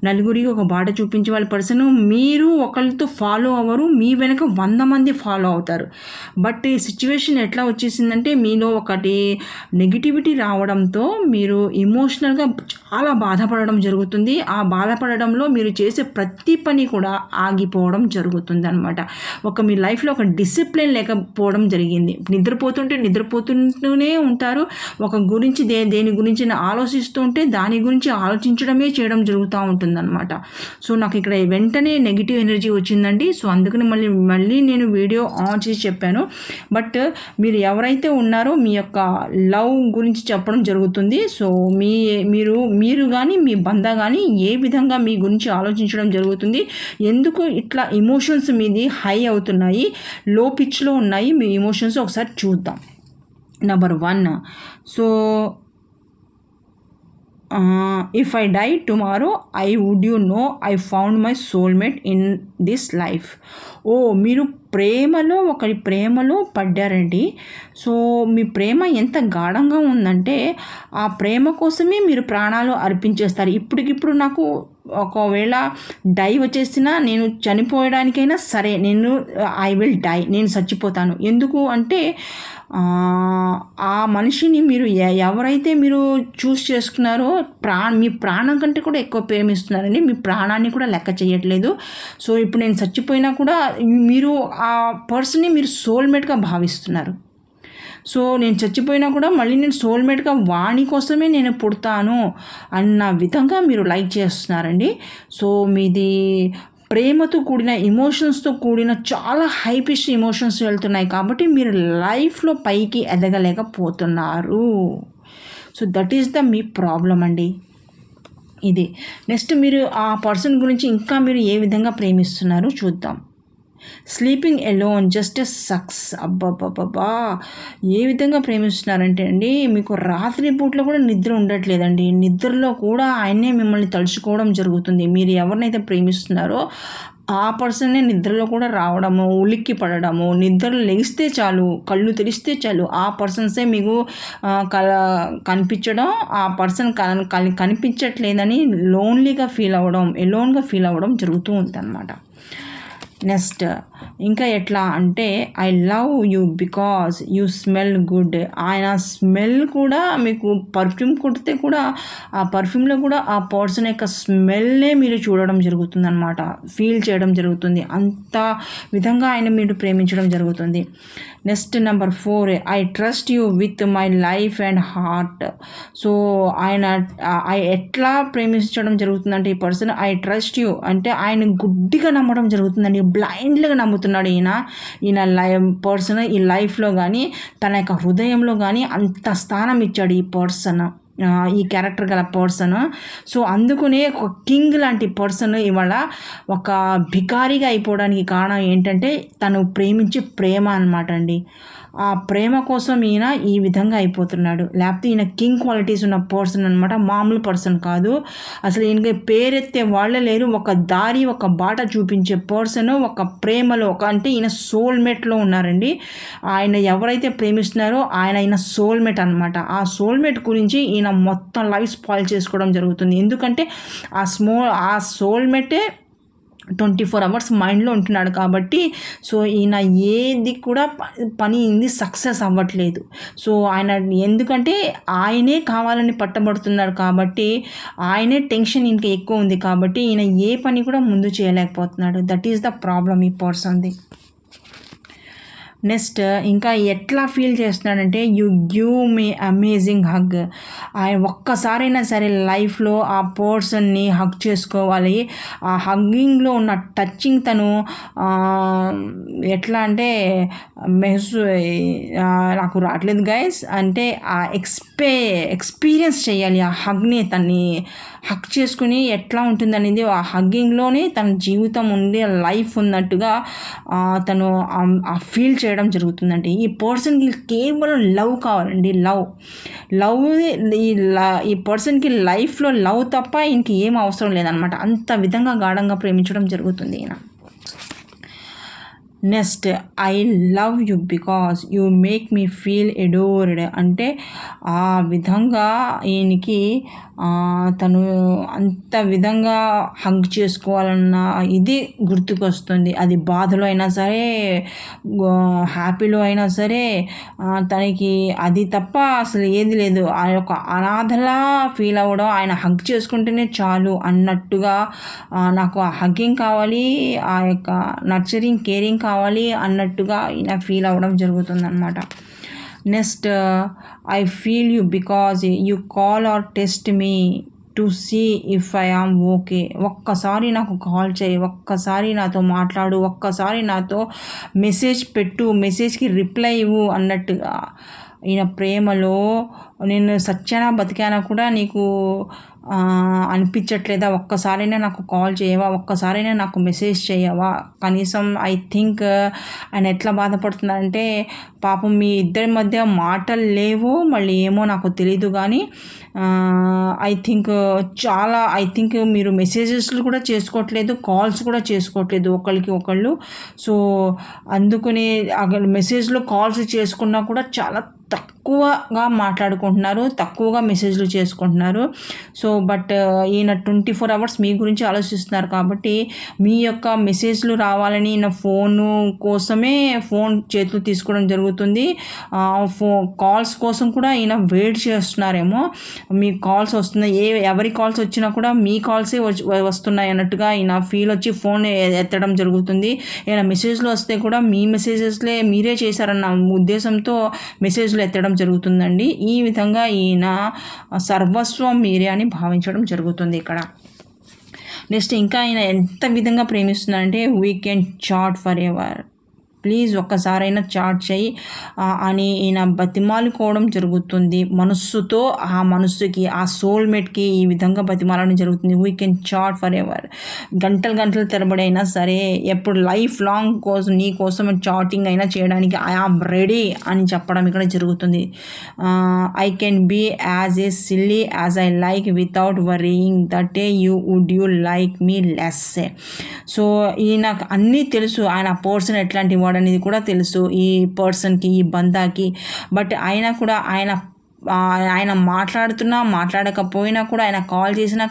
నలుగురికి ఒక బాట చూపించే వాళ్ళ పర్సన్. మీరు ఒకరితో ఫాలో అవ్వరు, మీ వెనక 100 మంది ఫాలో అవుతారు. బట్ ఈ సిచ్యువేషన్ ఎట్లా వచ్చేసిందంటే మీలో ఒకటి నెగిటివిటీ రావడంతో మీరు ఎమోషనల్గా చాలా బాధపడడం జరుగుతుంది. ఆ బాధపడడంలో మీరు చేసే ప్రతి పని కూడా ఆగిపోవడం జరుగుతుంది అనమాట. మీ లైఫ్లో ఒక డిసిప్లిన్ లేకపోవడం జరిగింది. నిద్రపోతూనే ఉంటారు. దేని గురించి ఆలోచిస్తూ ఉంటే దాని గురించి ఆలోచించడమే చేయడం జరుగుతూ ఉంటుంది అనమాట. సో నాకు ఇక్కడ వెంటనే నెగిటివ్ ఎనర్జీ వచ్చిందండి. సో అందుకని మళ్ళీ నేను వీడియో ఆన్ చేసి చెప్పాను. బట్ మీరు ఎవరైతే ఉన్నారో మీ యొక్క లవ్ గురించి చెప్పడం జరుగుతుంది. సో మీరు కానీ మీ బంధ కానీ ఏ విధంగా మీ గురించి ఆలోచించడం జరుగుతుంది, ఎందుకు ఇట్లా ఎమోషన్స్ మీది హై అవుతున్నాయి, లో పిచ్లో ఉన్నాయి మీ ఎమోషన్స్ ఒకసారి చూద్దాం. Number 1, so if I die tomorrow, would you know I found my soulmate in this life. మీరు ఒకరి ప్రేమలో పడ్డారండి. సో మీ ప్రేమ ఎంత గాఢంగా ఉందంటే ఆ ప్రేమ కోసమే మీరు ప్రాణాలు అర్పించేస్తారు. ఇప్పటికిప్పుడు నాకు ఒకవేళ డై వచ్చేసినా నేను చనిపోయడానికైనా సరే ఐ విల్ డై, నేను చచ్చిపోతాను. ఎందుకు అంటే ఆ మనిషిని మీరు ఎవరైతే మీరు చూస్ చేసుకున్నారో మీ ప్రాణం కంటే కూడా ఎక్కువ ప్రేమిస్తున్నారండి. మీ ప్రాణాన్ని కూడా లెక్క చేయట్లేదు. సో ఇప్పుడు నేను చచ్చిపోయినా కూడా మీరు ఆ పర్సన్ని మీరు సోల్మేట్గా భావిస్తున్నారు. సో నేను చచ్చిపోయినా కూడా మళ్ళీ నేను సోల్మేట్గా వాణి కోసమే నేను పుడతాను అన్న విధంగా మీరు లైక్ చేస్తున్నారండి. సో మీది ప్రేమతో కూడిన ఎమోషన్స్తో కూడిన చాలా హై పిచ్ ఎమోషన్స్ వెళ్తున్నాయి కాబట్టి మీరు లైఫ్లో పైకి ఎదగలేకపోతున్నారు. సో దట్ ఈస్ ద మీ ప్రాబ్లం అండి ఇది. నెక్స్ట్ మీరు ఆ పర్సన్ గురించి ఇంకా మీరు ఏ విధంగా ప్రేమిస్తున్నారో చూద్దాం. Sleeping alone just a sucks. అబ్బాబ్బాబ్బా, ఏ విధంగా ప్రేమిస్తున్నారంటే అండి, మీకు రాత్రి పూట్లో కూడా నిద్ర ఉండట్లేదండి. నిద్రలో కూడా ఆయనే మిమ్మల్ని తలుచుకోవడం జరుగుతుంది. మీరు ఎవరినైతే ప్రేమిస్తున్నారో ఆ పర్సన్నే నిద్రలో కూడా రావడము, ఉలిక్కి పడడము, నిద్ర లెగిస్తే చాలు, కళ్ళు తెరిస్తే చాలు ఆ పర్సన్సే మీకు కనిపించడం, ఆ పర్సన్ కనిపించట్లేదని లోన్లీగా ఫీల్ అవ్వడం, ఎలోన్గా ఫీల్ అవ్వడం జరుగుతూ ఉందన్నమాట. నెక్స్ట్ ఇంకా ఎట్లా అంటే I love you because you smell good. ఆయన స్మెల్ కూడా మీకు పర్ఫ్యూమ్ కొడితే కూడా ఆ పర్ఫ్యూమ్లో కూడా ఆ పర్సన్ యొక్క స్మెల్నే మీరు చూడడం జరుగుతుంది అనమాట, ఫీల్ చేయడం జరుగుతుంది. అంత విధంగా ఆయన మీరు ప్రేమించడం జరుగుతుంది. Next number 4, I trust you with my life and heart. So ఆయన ఎట్లా ప్రేమించడం జరుగుతుందంటే ఈ పర్సన్ ఐ ట్రస్ట్ యూ అంటే ఆయన గుడ్డిగా నమ్మడం జరుగుతుందండి, బ్లైండ్గా నమ్ముతున్నాడు ఈయన పర్సన్ ఈ లైఫ్లో కానీ తన యొక్క హృదయంలో కానీ అంత స్థానం ఇచ్చాడు ఈ పర్సన్, ఈ క్యారెక్టర్ గల పర్సన్. సో అందుకనే ఒక కింగ్ లాంటి పర్సన్ ఇవాళ ఒక భికారిగా అయిపోవడానికి కారణం ఏంటంటే తను ప్రేమించే ప్రేమ అనమాట అండి. ఆ ప్రేమ కోసం ఈయన ఈ విధంగా అయిపోతున్నాడు. లేకపోతే ఈయన కింగ్ క్వాలిటీస్ ఉన్న పర్సన్ అనమాట, మామూలు పర్సన్ కాదు. అసలు ఈయనకి పేరెత్తే వాళ్ళే లేరు. ఒక దారి ఒక బాట చూపించే పర్సన్ ఒక ప్రేమలో అంటే ఈయన సోల్మేట్లో ఉన్నారండి. ఆయన ఎవరైతే ప్రేమిస్తున్నారో ఆయన సోల్మేట్ అనమాట. ఆ సోల్మేట్ గురించి ఈయన మొత్తం లైఫ్ స్పాయిల్ చేసుకోవడం జరుగుతుంది. ఎందుకంటే ఆ సోల్మేటే 24 hours మైండ్లో ఉంటున్నాడు కాబట్టి సో ఈయన ఏది కూడా పని సక్సెస్ అవ్వట్లేదు. సో ఆయన ఎందుకంటే ఆయనే కావాలని పట్టబడుతున్నాడు కాబట్టి ఆయనే టెన్షన్ ఇంకా ఎక్కువ ఉంది కాబట్టి ఈయన ఏ పని కూడా ముందు చేయలేకపోతున్నాడు. దట్ ఈస్ ద ప్రాబ్లమ్ ఈ పర్సన్ది. నెక్స్ట్ ఇంకా ఎట్లా ఫీల్ చేస్తున్నాడంటే you give me amazing hug. ఆయన ఒక్కసారైనా సరే లైఫ్లో ఆ పర్సన్ని హగ్ చేసుకోవాలి. ఆ హగ్గింగ్లో ఉన్న టచింగ్ తను ఎట్లా అంటే నాకు రావట్లేదు గైస్, అంటే ఆ ఎక్స్పీరియన్స్ చేయాలి ఆ హగ్ని. తన్ని హగ్ చేసుకుని ఎట్లా ఉంటుందనేది ఆ హగ్గింగ్లోనే తన జీవితం ఉండే లైఫ్ ఉన్నట్టుగా తను ఫీల్ చేయడం జరుగుతుందండి. ఈ పర్సన్కి కేవలం లవ్ కావాలండి, లవ్ ఈ పర్సన్కి లైఫ్లో లవ్ తప్ప ఇంక ఏం అవసరం లేదనమాట. అంత విధంగా గాఢంగా ప్రేమించడం జరుగుతుంది ఈయన. Next I love you because you make me feel adored. అంటే ఆ విధంగా ఈయనకి తను అంత విధంగా హగ్ చేసుకోవాలన్న ఇది గుర్తుకొస్తుంది. అది బాధలో అయినా సరే హ్యాపీలో అయినా సరే తనకి అది తప్ప అసలు ఏది లేదు. ఆ యొక్క అనాథలా ఫీల్ అవ్వడం, ఆయన హగ్ చేసుకుంటేనే చాలు అన్నట్టుగా నాకు ఆ హగ్గింగ్ కావాలి, ఆ యొక్క నర్చరింగ్ కేరింగ్ కావాలి అన్నట్టుగా ఈయన ఫీల్ అవ్వడం జరుగుతుందన్నమాట. Next I feel you because you call or test me to see if I am okay. ఒక్కసారి నాకు కాల్ చేయి, ఒక్కసారి నాతో మాట్లాడు, ఒక్కసారి నాతో మెసేజ్ పెట్టు, మెసేజ్కి రిప్లై ఇవ్వు అన్నట్టుగా ఈయన ప్రేమలో నేను సత్యానా బతికానా కూడా నీకు అనిపించట్లేదా, ఒక్కసారైనా నాకు కాల్ చేయవా, ఒక్కసారైనా నాకు మెసేజ్ చేయవా కనీసం. ఐ థింక్ ఆయన ఎట్లా బాధపడుతున్నారంటే పాపం మీ ఇద్దరి మధ్య మాటలు లేవు, మళ్ళీ ఏమో నాకు తెలీదు కానీ ఐ థింక్ మీరు మెసేజెస్లు కూడా చేసుకోవట్లేదు, కాల్స్ కూడా చేసుకోవట్లేదు ఒకరికి ఒకళ్ళు. సో అందుకని మెసేజ్లో కాల్స్ చేసుకున్నా కూడా చాలా తక్కువగా మాట్లాడుకుంటున్నారు, తక్కువగా మెసేజ్లు చేసుకుంటున్నారు. సో బట్ ఈయన 24 hours మీ గురించి ఆలోచిస్తున్నారు కాబట్టి మీ యొక్క మెసేజ్లు రావాలని ఈయన కోసమే ఫోన్ చేతులు తీసుకోవడం జరుగుతుంది. కాల్స్ కోసం కూడా ఈయన వెయిట్ చేస్తున్నారేమో. మీ కాల్స్ వస్తున్నాయి, ఎవరి కాల్స్ వచ్చినా కూడా మీ కాల్సే వస్తున్నాయి అన్నట్టుగా ఈయన ఫీల్ వచ్చి ఫోన్ ఎత్తడం జరుగుతుంది. ఈయన మెసేజ్లు వస్తే కూడా మీ మెసేజెస్లే మీరే చేశారన్న ఉద్దేశంతో మెసేజ్లు ఫీజులు ఎత్తడం జరుగుతుందండి. ఈ విధంగా ఈయన సర్వస్వం మీరే అని భావించడం జరుగుతుంది ఇక్కడ. నెక్స్ట్ ఇంకా ఆయన ఎంత విధంగా ప్రేమిస్తున్నారంటే we can chat forever, please ఒక్కసారైనా చాట్ చేయి అని ఈయన బతిమాలుకోవడం జరుగుతుంది. మనస్సుతో ఆ మనస్సుకి ఆ సోల్మేట్కి ఈ విధంగా బతిమాలడం జరుగుతుంది. We can chat forever, గంటలు తరబడి అయినా సరే, ఎప్పుడు లైఫ్ లాంగ్ కోసం నీ కోసం చాటింగ్ అయినా చేయడానికి ఐ ఆమ్ రెడీ అని చెప్పడం ఇక్కడ జరుగుతుంది. I can be as a silly as I like without worrying that a you like me less. So ఈయనకు అన్నీ తెలుసు, ఆయన పర్సన్ ఎట్లాంటి వాడు అనేది కూడా తెలుసు ఈ పర్సన్కి, ఈ బందాకి. బట్ అయినా కూడా ఆయన మాట్లాడకపోయినా కూడా, ఆయన కాల్ చేసినా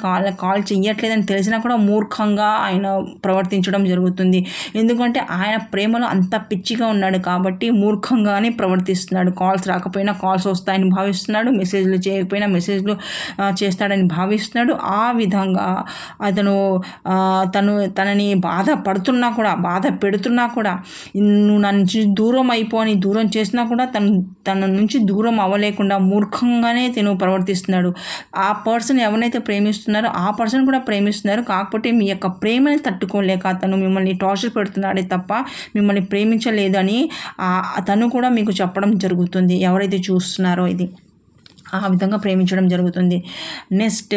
కాల్ చెయ్యట్లేదని తెలిసినా కూడా మూర్ఖంగా ఆయన ప్రవర్తించడం జరుగుతుంది. ఎందుకంటే ఆయన ప్రేమలో అంత పిచ్చిగా ఉన్నాడు కాబట్టి మూర్ఖంగానే ప్రవర్తిస్తున్నాడు. కాల్స్ రాకపోయినా కాల్స్ వస్తాయని భావిస్తున్నాడు, మెసేజ్లు చేయకపోయినా మెసేజ్లు చేస్తాడని భావిస్తున్నాడు. ఆ విధంగా తనని బాధ పెడుతున్నా కూడా నువ్వు నా నుంచి దూరం అయిపోని దూరం చేసినా కూడా తన నుంచి దూరం అవ్వలేకుండా మూర్ఖంగానే తను ప్రవర్తిస్తున్నాడు. ఆ పర్సన్ ఎవరైతే ప్రేమిస్తున్నారో ఆ పర్సన్ కూడా ప్రేమిస్తున్నారు, కాకపోతే మీ యొక్క ప్రేమని తట్టుకోలేక తను మిమ్మల్ని టార్చర్ పెడుతున్నాడే తప్ప మిమ్మల్ని ప్రేమించలేదని తను కూడా మీకు చెప్పడం జరుగుతుంది. ఎవరైతే చూస్తున్నారో ఇది ఆ విధంగా ప్రేమించడం జరుగుతుంది. Next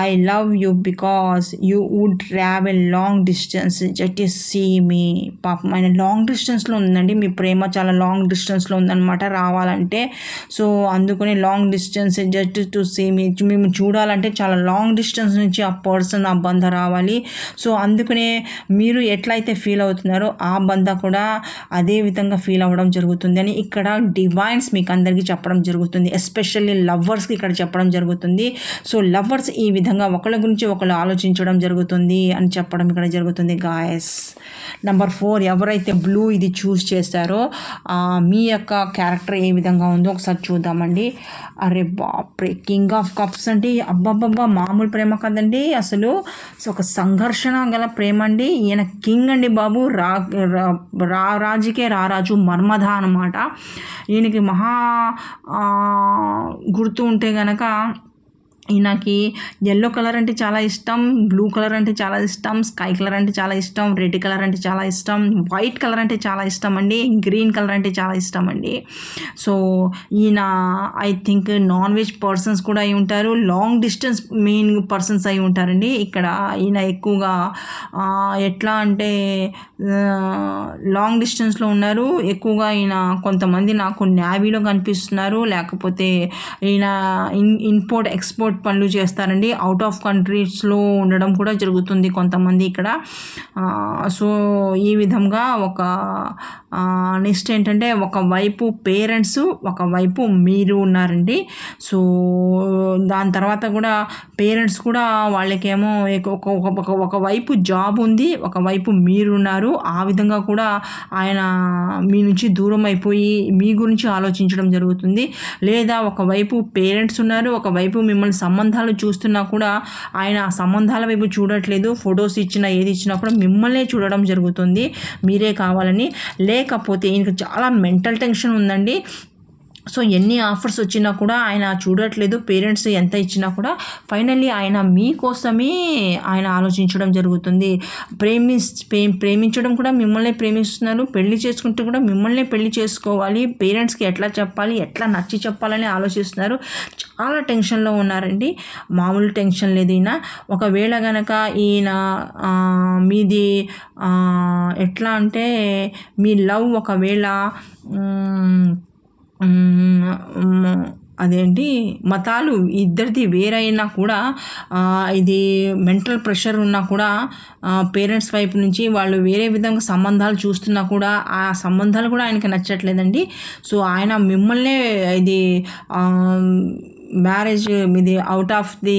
I love you because you would travel long distance just to see me. పాపం ఆయన లాంగ్ డిస్టెన్స్లో ఉందండి, మీ ప్రేమ చాలా లాంగ్ డిస్టెన్స్లో ఉందన్నమాట రావాలంటే. సో అందుకని long distance just to see me, మేము చూడాలంటే చాలా లాంగ్ డిస్టెన్స్ నుంచి ఆ పర్సన్ ఆ బంధ రావాలి. సో అందుకనే మీరు ఎట్లయితే ఫీల్ అవుతున్నారో ఆ బంధ కూడా అదే విధంగా ఫీల్ అవ్వడం జరుగుతుంది అని ఇక్కడ డివైన్స్ మీకు అందరికీ చెప్పడం జరుగుతుంది. ఎస్పెషల్లీ లవ్వర్స్కి ఇక్కడ చెప్పడం జరుగుతుంది. సో లవ్వర్స్ ఈ విధంగా ఒకళ్ళ గురించి ఒకళ్ళు ఆలోచించడం జరుగుతుంది అని చెప్పడం ఇక్కడ జరుగుతుంది గాయస్. నెంబర్ 4, ఎవరైతే బ్లూ ఇది చూస్ చేస్తారో మీ యొక్క క్యారెక్టర్ ఏ విధంగా ఉందో ఒకసారి చూద్దామండి. అరే బాప్రే, కింగ్ ఆఫ్ కప్స్ అంటే అబ్బబ్బబ్బా మామూలు ప్రేమ కదండి అసలు. ఒక సంఘర్షణ గల ప్రేమ అండి. ఈయన కింగ్ అండి బాబు, రాజుకే రారాజు మర్మధ అనమాట. ఈయనకి మహా గుర్తు ఉంటే గనక ఈయనకి ఎల్లో కలర్ అంటే చాలా ఇష్టం, బ్లూ కలర్ అంటే చాలా ఇష్టం, స్కై కలర్ అంటే చాలా ఇష్టం, రెడ్ కలర్ అంటే చాలా ఇష్టం, వైట్ కలర్ అంటే చాలా ఇష్టం అండి, గ్రీన్ కలర్ అంటే చాలా ఇష్టం అండి. సో ఈయన I think non veg persons కూడా అయి ఉంటారు, లాంగ్ డిస్టెన్స్ మెయిన్ పర్సన్స్ అయి ఉంటారండి. ఇక్కడ ఈయన ఎక్కువగా ఎట్లా అంటే లాంగ్ డిస్టెన్స్లో ఉన్నారు ఎక్కువగా. ఈయన కొంతమంది నాకు నేవీలో కనిపిస్తున్నారు, లేకపోతే ఈయన ఇంపోర్ట్ ఎక్స్పోర్ట్ పనులు చేస్తారండి. అవుట్ ఆఫ్ కంట్రీస్లో ఉండడం కూడా జరుగుతుంది కొంతమంది ఇక్కడ. సో ఈ విధంగా ఒక నెక్స్ట్ ఏంటంటే ఒకవైపు పేరెంట్స్, ఒకవైపు మీరు ఉన్నారండి. సో దాని తర్వాత కూడా పేరెంట్స్ కూడా వాళ్ళకేమో ఒకవైపు జాబ్ ఉంది, ఒకవైపు మీరున్నారు. ఆ విధంగా కూడా ఆయన మీ నుంచి దూరం అయిపోయి మీ గురించి ఆలోచించడం జరుగుతుంది. లేదా ఒకవైపు పేరెంట్స్ ఉన్నారు, ఒకవైపు మిమ్మల్ని సంబంధాలు చూస్తున్నా కూడా ఆయన ఆ సంబంధాల వైపు చూడట్లేదు. ఫొటోస్ ఇచ్చినా ఏది ఇచ్చినా కూడా మిమ్మల్నే చూడడం జరుగుతుంది, మీరే కావాలని. లేకపోతే ఈయనకు చాలా మెంటల్ టెన్షన్ ఉందండి. సో ఎన్ని ఆఫర్స్ వచ్చినా కూడా ఆయన చూడట్లేదు, పేరెంట్స్ ఎంత ఇచ్చినా కూడా. ఫైనల్లీ ఆయన మీకోసమే ఆయన ఆలోచించడం జరుగుతుంది. ప్రేమించడం కూడా మిమ్మల్ని ప్రేమిస్తున్నారు, పెళ్లి చేసుకుంటూ కూడా మిమ్మల్ని పెళ్లి చేసుకోవాలి, పేరెంట్స్కి ఎట్లా చెప్పాలి, ఎట్లా నచ్చి చెప్పాలని ఆలోచిస్తున్నారు. చాలా టెన్షన్లో ఉన్నారండి, మామూలు టెన్షన్ లేదు ఈయన. ఒకవేళ కనుక ఈయన మీది ఎట్లా అంటే మీ లవ్ ఒకవేళ అదేంటి మతాలు ఇద్దరిది వేరైనా కూడా ఇది మెంటల్ ప్రెషర్ ఉన్నా కూడా పేరెంట్స్ వైపు నుంచి వాళ్ళు వేరే విధంగా సంబంధాలు చూస్తున్నా కూడా ఆ సంబంధాలు కూడా ఆయనకి నచ్చట్లేదండి. సో ఆయన మిమ్మల్నే ఇది మ్యారేజ్ మీది అవుట్ ఆఫ్ ది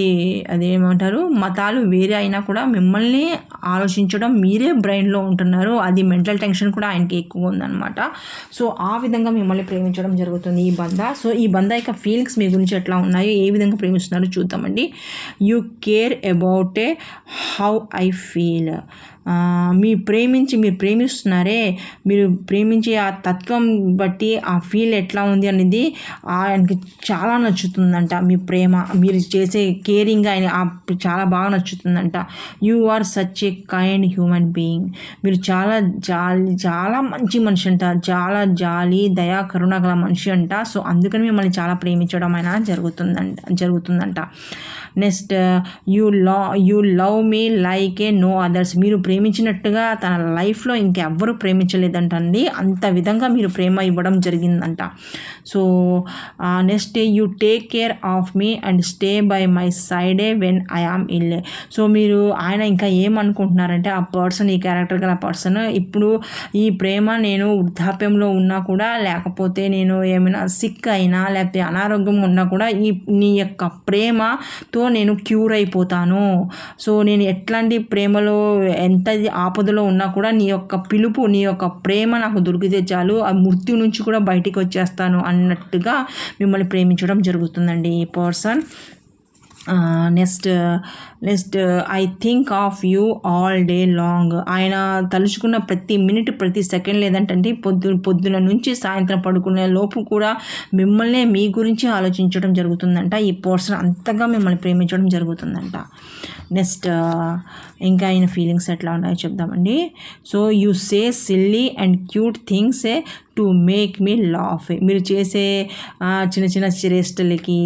అదేమంటారు మతాలు వేరే అయినా కూడా మిమ్మల్ని ఆలోచించడం మీరే బ్రెయిన్లో ఉంటున్నారు. అది మెంటల్ టెన్షన్ కూడా ఆయనకి ఎక్కువ ఉందన్నమాట. సో ఆ విధంగా మిమ్మల్ని ప్రేమించడం జరుగుతుంది ఈ బంధ. సో ఈ బంధ యొక్క ఫీలింగ్స్ మీ గురించి ఎట్లా ఉన్నాయో, ఏ విధంగా ప్రేమిస్తున్నారో చూద్దామండి. You care about how I feel. మీరు ప్రేమిస్తున్నారే, మీరు ప్రేమించే ఆ తత్వం బట్టి ఆ ఫీల్ ఎట్లా ఉంది అనేది ఆయనకి చాలా నచ్చుతుందంట. మీ ప్రేమ, మీరు చేసే కేరింగ్ ఆయన చాలా బాగా నచ్చుతుందంట. You are such a kind human being. మీరు చాలా మంచి మనిషి అంట, చాలా జాలి, దయా, కరుణ గల మనిషి అంట. సో అందుకని మిమ్మల్ని చాలా ప్రేమించడం అయినా జరుగుతుందంట. Next, you love me like a no others. మీరు ప్రేమించినట్టుగా తన లైఫ్లో ఇంకెవ్వరూ ప్రేమించలేదంటండి. అంత విధంగా మీరు ప్రేమ ఇవ్వడం జరిగిందంట. So next, you take care of me and stay by my సైడే when I am ill. So మీరు ఆయన ఇంకా ఏమనుకుంటున్నారంటే, ఆ పర్సన్, ఈ క్యారెక్టర్ గల పర్సన్ ఇప్పుడు ఈ ప్రేమ నేను వృద్ధాప్యంలో ఉన్నా కూడా, లేకపోతే నేను ఏమైనా సిక్ అయినా, లేకపోతే అనారోగ్యంగా ఉన్నా కూడా నీ యొక్క ప్రేమతో నేను క్యూర్ అయిపోతాను. సో నేను ఎట్లాంటి ప్రేమలో ఎంత ఆపదలో ఉన్నా కూడా నీ యొక్క పిలుపు, నీ యొక్క ప్రేమ నాకు దొరికితే చాలు, ఆ మృత్యు నుంచి కూడా బయటికి వచ్చేస్తాను అన్నట్టుగా మిమ్మల్ని ప్రేమించడం జరుగుతుందండి ఈ person. Next, I think of you all day long. ఆయన తలుచుకున్న ప్రతి మినిట్, ప్రతి సెకండ్, లేదంటే పొద్దున నుంచి సాయంత్రం పడుకునే లోపు కూడా మిమ్మల్నే, మీ గురించి ఆలోచించడం జరుగుతుందంట. ఈ పర్సన్ అంతగా మిమ్మల్ని ప్రేమించడం జరుగుతుందంట. నెక్స్ట్, ఇంకా ఆయన ఫీలింగ్స్ ఎట్లా ఉన్నాయో చెప్దామండి. So you say silly and cute things to make me laugh. మీరు చేసే చిన్న చిన్న చేష్టలకి,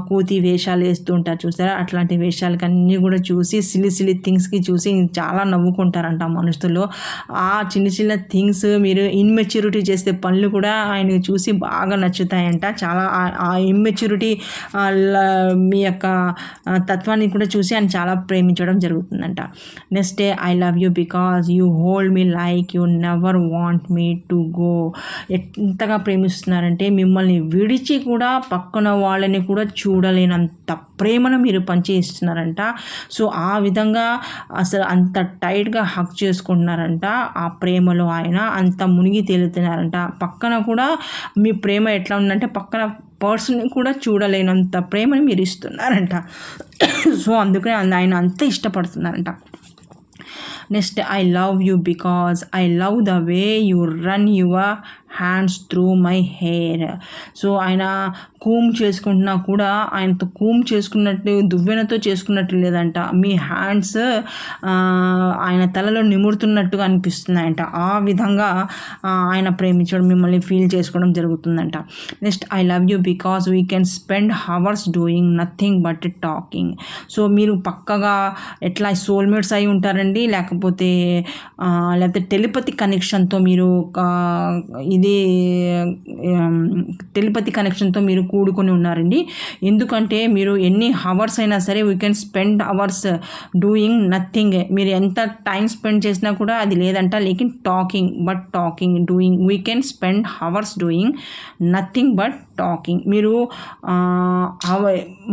కూతి వేషాలు వేస్తూ ఉంటారు చూసారా, అట్లాంటి వేషాలకి అన్నీ కూడా చూసి, సిల్లీ థింగ్స్కి చూసి చాలా నవ్వుకుంటారంట మనుషులు. ఆ చిన్న థింగ్స్, మీరు ఇన్మెచ్యూరిటీ చేసే పనులు కూడా ఆయనకి చూసి బాగా నచ్చుతాయంట. చాలా ఆ ఇమ్మెచ్యూరిటీ, మీ యొక్క తత్వాన్ని కూడా చూసి ఆయన చాలా ప్రేమించడం జరుగుతుందంట. Next day, I love you because you hold me like you never want me to go. ఎంతగా ప్రేమిస్తున్నారంటే, మిమ్మల్ని విడిచి కూడా పక్కన వాళ్ళని కూడా చూడలేనంత ప్రేమను మీరు పంచేస్తున్నారంట. సో ఆ విధంగా అసలు అంత టైట్గా హక్ చేసుకుంటున్నారంట. ఆ ప్రేమలో ఆయన అంత మునిగి తేలుతున్నారంట. పక్కన కూడా మీ ప్రేమ ఎట్లా ఉందంటే, పక్కన పర్సన్ని కూడా చూడలేనంత ప్రేమని మీరు ఇస్తున్నారంట. సో అందుకని ఆయన అంత ఇష్టపడుతున్నారంట. Next, I love you because I love the way you run your hands through my hair. So ఆయన కూమ్ చేసుకుంటున్నా కూడా ఆయనతో కూమ్ చేసుకున్నట్టు, దువ్వెనతో చేసుకున్నట్టు లేదంట. మీ హ్యాండ్స్ ఆయన తలలో నిమురుతున్నట్టుగా అనిపిస్తున్నాయంట. ఆ విధంగా ఆయన ప్రేమించడం, మిమ్మల్ని ఫీల్ చేసుకోవడం జరుగుతుందంట. Next, I love you because we can spend hours doing nothing but talking. So మీరు పక్కగా ఎట్లా సోల్మేట్స్ అయి ఉంటారండి, లేకపోతే టెలిపతి కనెక్షన్తో మీరు టెలిపతి కనెక్షన్తో మీరు కూడుకొని ఉన్నారండి. ఎందుకంటే మీరు ఎన్ని హవర్స్ అయినా సరే, we can spend hours doing nothing. మీరు ఎంత టైం స్పెండ్ చేసినా కూడా అది లేదంట. లేకిన్ talking doing, we can spend hours doing nothing but talking. మీరు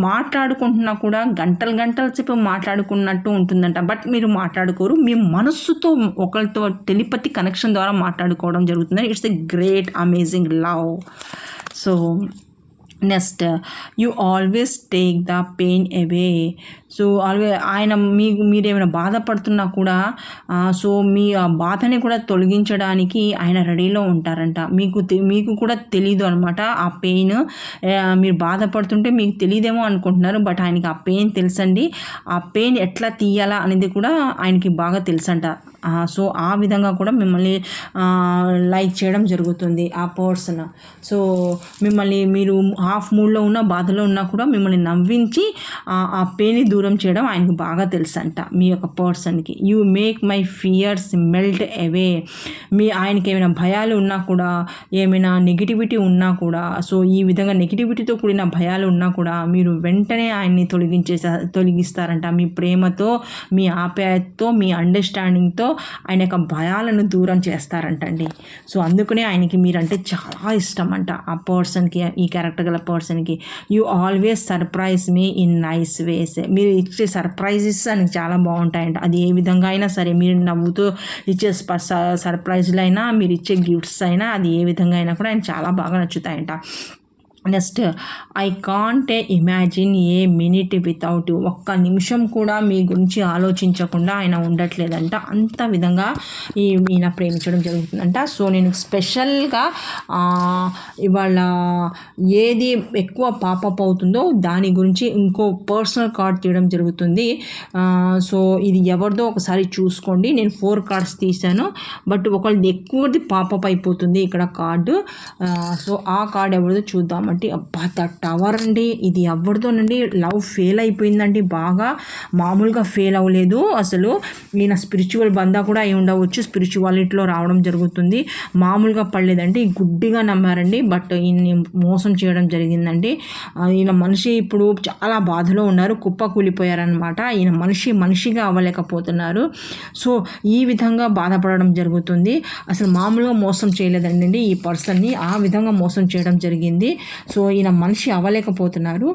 మాట్లాడుకుంటున్నా కూడా గంటల సేపు మాట్లాడుకున్నట్టు ఉంటుందంట. బట్ మీరు మాట్లాడుకోరు, మీ మనస్సుతో ఒకరితో టెలిపతి కనెక్షన్ ద్వారా మాట్లాడుకోవడం జరుగుతుంది. It's a great amazing love. So next, you always take the pain away. So ఆయన మీరేమైనా బాధపడుతున్నా కూడా, సో మీ ఆ బాధని కూడా తొలగించడానికి ఆయన రెడీలో ఉంటారంట. మీకు కూడా తెలీదు అనమాట ఆ పెయిన్. మీరు బాధపడుతుంటే మీకు తెలియదేమో అనుకుంటున్నారు, బట్ ఆయనకి ఆ పెయిన్ తెలుసండి. ఆ పెయిన్ ఎట్లా తీయాలా అనేది కూడా ఆయనకి బాగా తెలుసంట. సో ఆ విధంగా కూడా మిమ్మల్ని లైక్ చేయడం జరుగుతుంది ఆ పర్సన్. సో మిమ్మల్ని, మీరు హాఫ్ మూడ్లో ఉన్న, బాధలో ఉన్నా కూడా మిమ్మల్ని నవ్వించి ఆ పెయిన్ని దూరం చేయడం ఆయనకు బాగా తెలుసంట మీ యొక్క పర్సన్కి. You make my fears melt away. ఆయనకి ఏమైనా భయాలు ఉన్నా కూడా, ఏమైనా నెగిటివిటీ ఉన్నా కూడా, సో ఈ విధంగా నెగిటివిటీతో కూడిన భయాలు ఉన్నా కూడా మీరు వెంటనే ఆయన్ని తొలగిస్తారంట. మీ ప్రేమతో, మీ ఆప్యాయతతో, మీ అండర్స్టాండింగ్తో ఆయన యొక్క భయాలను దూరం చేస్తారంటండి. సో అందుకనే ఆయనకి మీరంటే చాలా ఇష్టం అంట ఆ పర్సన్కి, ఈ క్యారెక్టర్ గల పర్సన్కి. You always surprise me in nice ways. మీరు ఇచ్చే సర్ప్రైజెస్ ఆయనకి చాలా బాగుంటాయంట. అది ఏ విధంగా అయినా సరే, మీరు నవ్వుతూ ఇచ్చే సర్ప్రైజ్లు అయినా, మీరు ఇచ్చే గిఫ్ట్స్ అయినా, అది ఏ విధంగా అయినా కూడా ఆయన చాలా బాగా నచ్చుతాయంట. Next I can't imagine a minute without you. ఒక్క నిమిషం కూడా మీ గురించి ఆలోచించకుండా ఆయన ఉండట్లేదంట. అంత విధంగా ఈయన ప్రేమించడం జరుగుతుందంట. సో నేను స్పెషల్గా ఇవాళ ఏది ఎక్కువ పాపప్ అవుతుందో దాని గురించి ఇంకో పర్సనల్ కార్డ్ తీయడం జరుగుతుంది. సో ఇది ఎవరిదో ఒకసారి చూసుకోండి. నేను 4 కార్డ్స్ తీశాను, బట్ ఒకళ్ళది ఎక్కువది పాపప్ అయిపోతుంది ఇక్కడ కార్డు. సో ఆ కార్డ్ ఎవరిదో చూద్దామంటే, అబ్బా టవర్ అండి. ఇది ఎవరితోనండి లవ్ ఫెయిల్ అయిపోయిందండి. బాగా మామూలుగా ఫెయిల్ అవ్వలేదు అసలు. ఈయన స్పిరిచువల్ బందా కూడా అయి ఉండవచ్చు, స్పిరిచువాలిటీలో రావడం జరుగుతుంది. మామూలుగా పడలేదండి, గుడ్డిగా నమ్మారండి, బట్ ఈయన్ని మోసం చేయడం జరిగిందండి. ఈయన మనిషి ఇప్పుడు చాలా బాధలో ఉన్నారు, కుప్ప కూలిపోయారనమాట. ఈయన మనిషిగా అవ్వలేకపోతున్నారు. సో ఈ విధంగా బాధపడడం జరుగుతుంది. అసలు మామూలుగా మోసం చేయలేదండి ఈ పర్సన్ని, ఆ విధంగా మోసం చేయడం జరిగింది. సో ఈయన మనిషి అవ్వలేకపోతున్నారు.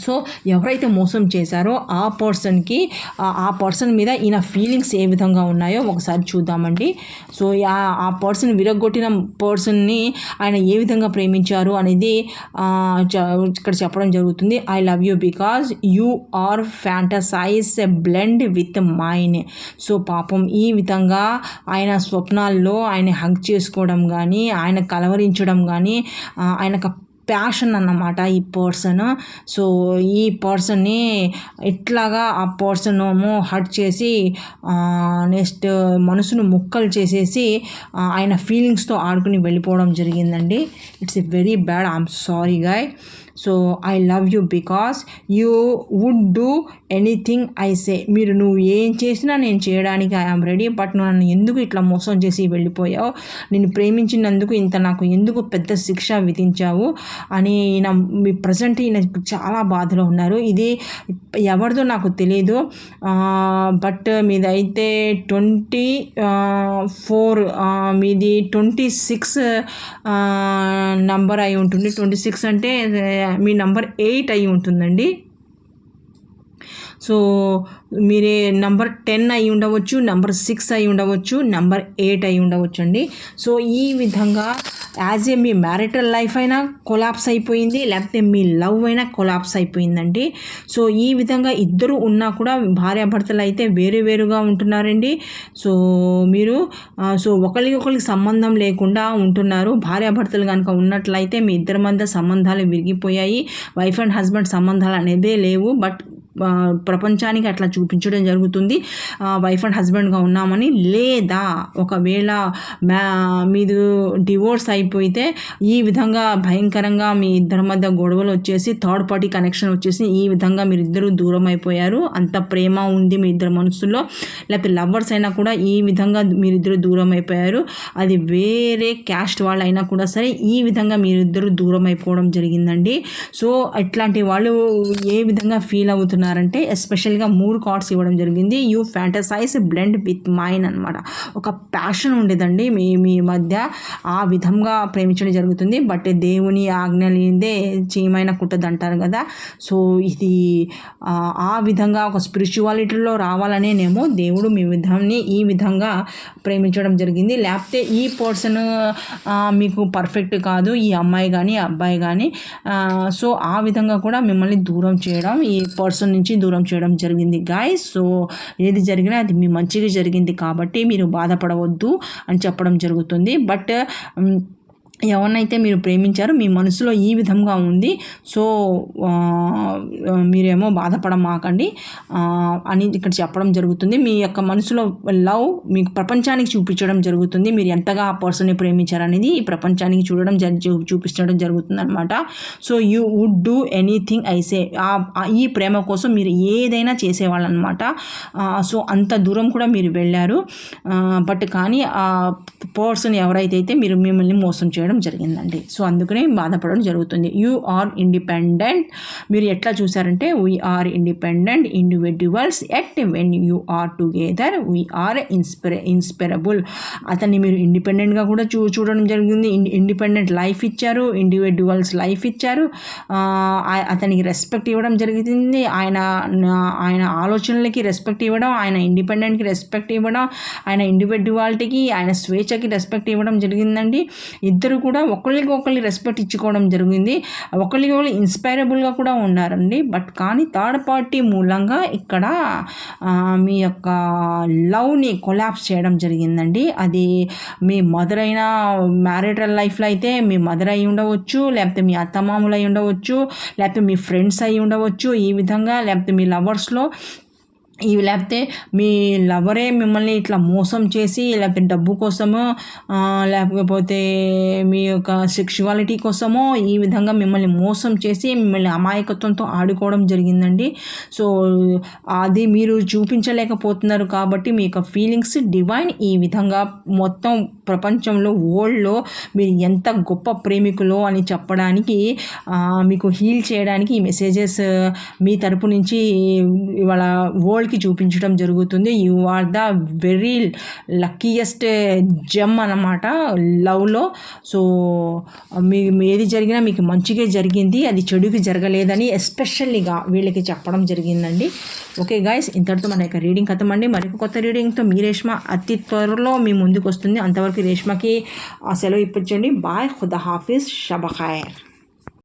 సో ఎవరైతే మోసం చేశారో ఆ పర్సన్ మీద ఈయన ఫీలింగ్స్ ఏ విధంగా ఉన్నాయో ఒకసారి చూద్దామండి. సో ఆ పర్సన్ విరగొట్టిన పర్సన్ని ఆయన ఏ విధంగా ప్రేమించారు అనేది ఇక్కడ చెప్పడం జరుగుతుంది. I love you because you are fantasize blend with mine. So పాపం ఈ విధంగా ఆయన స్వప్నాల్లో ఆయన హగ్ చేసుకోవడం కానీ, ఆయన కలవరించడం కానీ, ఆయనకు ప్యాషన్ అన్నమాట ఈ పర్సన్. సో ఈ పర్సన్ని ఇట్లాగా ఆ పర్సన్ ఏమో హర్ట్ చేసి నెక్స్ట్ మనసును ముక్కలు చేసేసి ఆయన ఫీలింగ్స్తో ఆడుకుని వెళ్ళిపోవడం జరిగిందండి. It's a very bad. I'm sorry guy. So I love you because you would do anything I say. నువ్వు ఏం చేసినా నేను చేయడానికి ఐఆమ్ రెడీ, బట్ నువ్వు నన్ను ఎందుకు ఇట్లా మోసం చేసి వెళ్ళిపోయావు, నేను ప్రేమించినందుకు నాకు ఎందుకు పెద్ద శిక్ష విధించావు అని మీ ప్రజెంట్ ఈయన చాలా బాధలో ఉన్నారు. ఇది ఎవరిదో నాకు తెలియదు, బట్ మీదైతే 24 మీది 26 నంబర్ అయి ఉంటుంది. 26 అంటే మీ నంబర్ 8 అయి ఉంటుందండి. సో మీరే నంబర్ 10 అయి ఉండవచ్చు, నంబర్ 6 అయి ఉండవచ్చు, నంబర్ 8 అయి ఉండవచ్చు అండి. సో ఈ విధంగా మీ మ్యారిటల్ లైఫ్ అయినా కొలాప్స్ అయిపోయింది, లేకపోతే మీ లవ్ అయినా కొలాప్స్ అయిపోయిందండి. సో ఈ విధంగా ఇద్దరు ఉన్నా కూడా భార్యాభర్తలు అయితే వేరుగా ఉంటున్నారండి. సో మీరు ఒకరికి సంబంధం లేకుండా ఉంటున్నారు. భార్యాభర్తలు కనుక ఉన్నట్లయితే మీ ఇద్దరి మధ్య సంబంధాలు విరిగిపోయాయి. వైఫ్ అండ్ హస్బెండ్ సంబంధాలు అనేదే లేవు, బట్ ప్రపంచానికి అట్లా చూపించడం జరుగుతుంది వైఫ్ అండ్ హస్బెండ్గా ఉన్నామని. లేదా ఒకవేళ మీరు డివోర్స్ అయిపోతే ఈ విధంగా భయంకరంగా మీ ఇద్దరి మధ్య గొడవలు వచ్చేసి థర్డ్ పార్టీ కనెక్షన్ వచ్చేసి ఈ విధంగా మీరిద్దరూ దూరం అయిపోయారు. అంత ప్రేమ ఉంది మీ ఇద్దరు మనసుల్లో, లేకపోతే లవర్స్ అయినా కూడా ఈ విధంగా మీరిద్దరు దూరం అయిపోయారు. అది వేరే క్యాస్ట్ వాళ్ళు అయినా కూడా సరే ఈ విధంగా మీరిద్దరూ దూరం అయిపోవడం జరిగిందండి. సో ఇట్లాంటి వాళ్ళు ఏ విధంగా ఫీల్ అవుతున్నారు అంటే ఎస్పెషల్గా 3 కార్డ్స్ ఇవ్వడం జరిగింది. You fantasize blend with mine అనమాట. ఒక ప్యాషన్ ఉండేదండి మీ మధ్య, ఆ విధంగా ప్రేమించడం జరుగుతుంది. బట్ దేవుని ఆజ్ఞ లేనిదే చీమైన కుట్టదు అంటారు కదా. సో ఇది ఆ విధంగా ఒక స్పిరిచువాలిటీలో రావాలనేనేమో దేవుడు మీ విధాన్ని ఈ విధంగా ప్రేమించడం జరిగింది. లేకపోతే ఈ పర్సన్ మీకు పర్ఫెక్ట్ కాదు, ఈ అమ్మాయి కానీ అబ్బాయి కానీ. సో ఆ విధంగా కూడా మిమ్మల్ని దూరం చేయడం, ఈ పర్సన్ నుంచి దూరం చేయడం జరిగింది గాయ్స్. సో ఏది జరిగినా అది మీ మంచిగా జరిగింది కాబట్టి మీరు బాధపడవద్దు అని చెప్పడం జరుగుతుంది. బట్ ఎవరినైతే మీరు ప్రేమించారో మీ మనసులో ఈ విధంగా ఉంది, సో మీరేమో బాధపడమాకండి అని ఇక్కడ చెప్పడం జరుగుతుంది. మీ యొక్క మనసులో లవ్ మీకు ప్రపంచానికి చూపించడం జరుగుతుంది. మీరు ఎంతగా ఆ పర్సన్ని ప్రేమించారనేది ఈ ప్రపంచానికి చూపించడం జరుగుతుంది అనమాట. So you would do anything I say. ఈ ప్రేమ కోసం మీరు ఏదైనా చేసేవాళ్ళు అనమాట. సో అంత దూరం కూడా మీరు వెళ్ళారు. బట్ కానీ ఆ పర్సన్ ఎవరైతే మీరు మిమ్మల్ని మోసం చేయడం జరిగిందండి. సో అందుకనే బాధపడడం జరుగుతుంది. You are independent. మీరు ఎట్లా చూసారంటే we are independent individuals at when you are together we are inseparable. అతన్ని మీరు ఇండిపెండెంట్గా కూడా చూడడం జరిగింది. ఇండిపెండెంట్ లైఫ్ ఇచ్చారు, ఇండివిడ్యువల్స్ లైఫ్ ఇచ్చారు. అతనికి రెస్పెక్ట్ ఇవ్వడం జరుగుతుంది. ఆయన ఆలోచనలకి రెస్పెక్ట్ ఇవ్వడం, ఆయన ఇండిపెండెంట్కి రెస్పెక్ట్ ఇవ్వడం, ఆయన ఇండివిడ్యువాలిటీకి ఆయన స్వేచ్ఛకి రెస్పెక్ట్ ఇవ్వడం జరిగిందండి. ఇద్దరు ఇద్దరు కూడా ఒకళ్ళకి రెస్పెక్ట్ ఇచ్చుకోవడం జరిగింది, ఒకళ్ళకి ఇన్స్పైరబుల్గా కూడా ఉన్నారండి. బట్ కానీ థర్డ్ పార్టీ మూలంగా ఇక్కడ మీ యొక్క లవ్ని కొలాప్స్ చేయడం జరిగిందండి. అది మీ మదర్ అయినా, మ్యారిటల్ లైఫ్లో అయితే మీ మదర్ అయి ఉండవచ్చు, లేకపోతే మీ అత్తమామలు అయి ఉండవచ్చు, లేకపోతే మీ ఫ్రెండ్స్ అయి ఉండవచ్చు ఈ విధంగా, లేకపోతే మీ లవర్స్లో లేకపోతే మీ లవరే మిమ్మల్ని ఇట్లా మోసం చేసి, లేకపోతే డబ్బు కోసమో, లేకపోతే మీ యొక్క సెక్షువాలిటీ కోసమో ఈ విధంగా మిమ్మల్ని మోసం చేసి మిమ్మల్ని అమాయకత్వంతో ఆడుకోవడం జరిగిందండి. సో అది మీరు చూపించలేకపోతున్నారు కాబట్టి మీ యొక్క ఫీలింగ్స్ డివైన్ ఈ విధంగా మొత్తం ప్రపంచంలో వరల్డ్లో మీరు ఎంత గొప్ప ప్రేమికులో అని చెప్పడానికి, మీకు హీల్ చేయడానికి ఈ మెసేజెస్ మీ తరపు నుంచి ఇవాళ వరల్డ్కి చూపించడం జరుగుతుంది. You are the very luckiest gem అన్నమాట లవ్లో. సో ఏది జరిగినా మీకు మంచిగా జరిగింది, అది చెడుకి జరగలేదని ఎస్పెషల్లీగా వీళ్ళకి చెప్పడం జరిగిందండి. ఓకే గైస్, ఇంతటితో మన యొక్క రీడింగ్ ఖతం అండి. మరొక కొత్త రీడింగ్తో మీ రేష్మ అతి త్వరలో మీ ముందుకు వస్తుంది. అంతవరకు రేష్మకి సెలవు ఇప్పించండి. బాయ్, ఖుదా హాఫిజ్, షబ్ ఖైర్.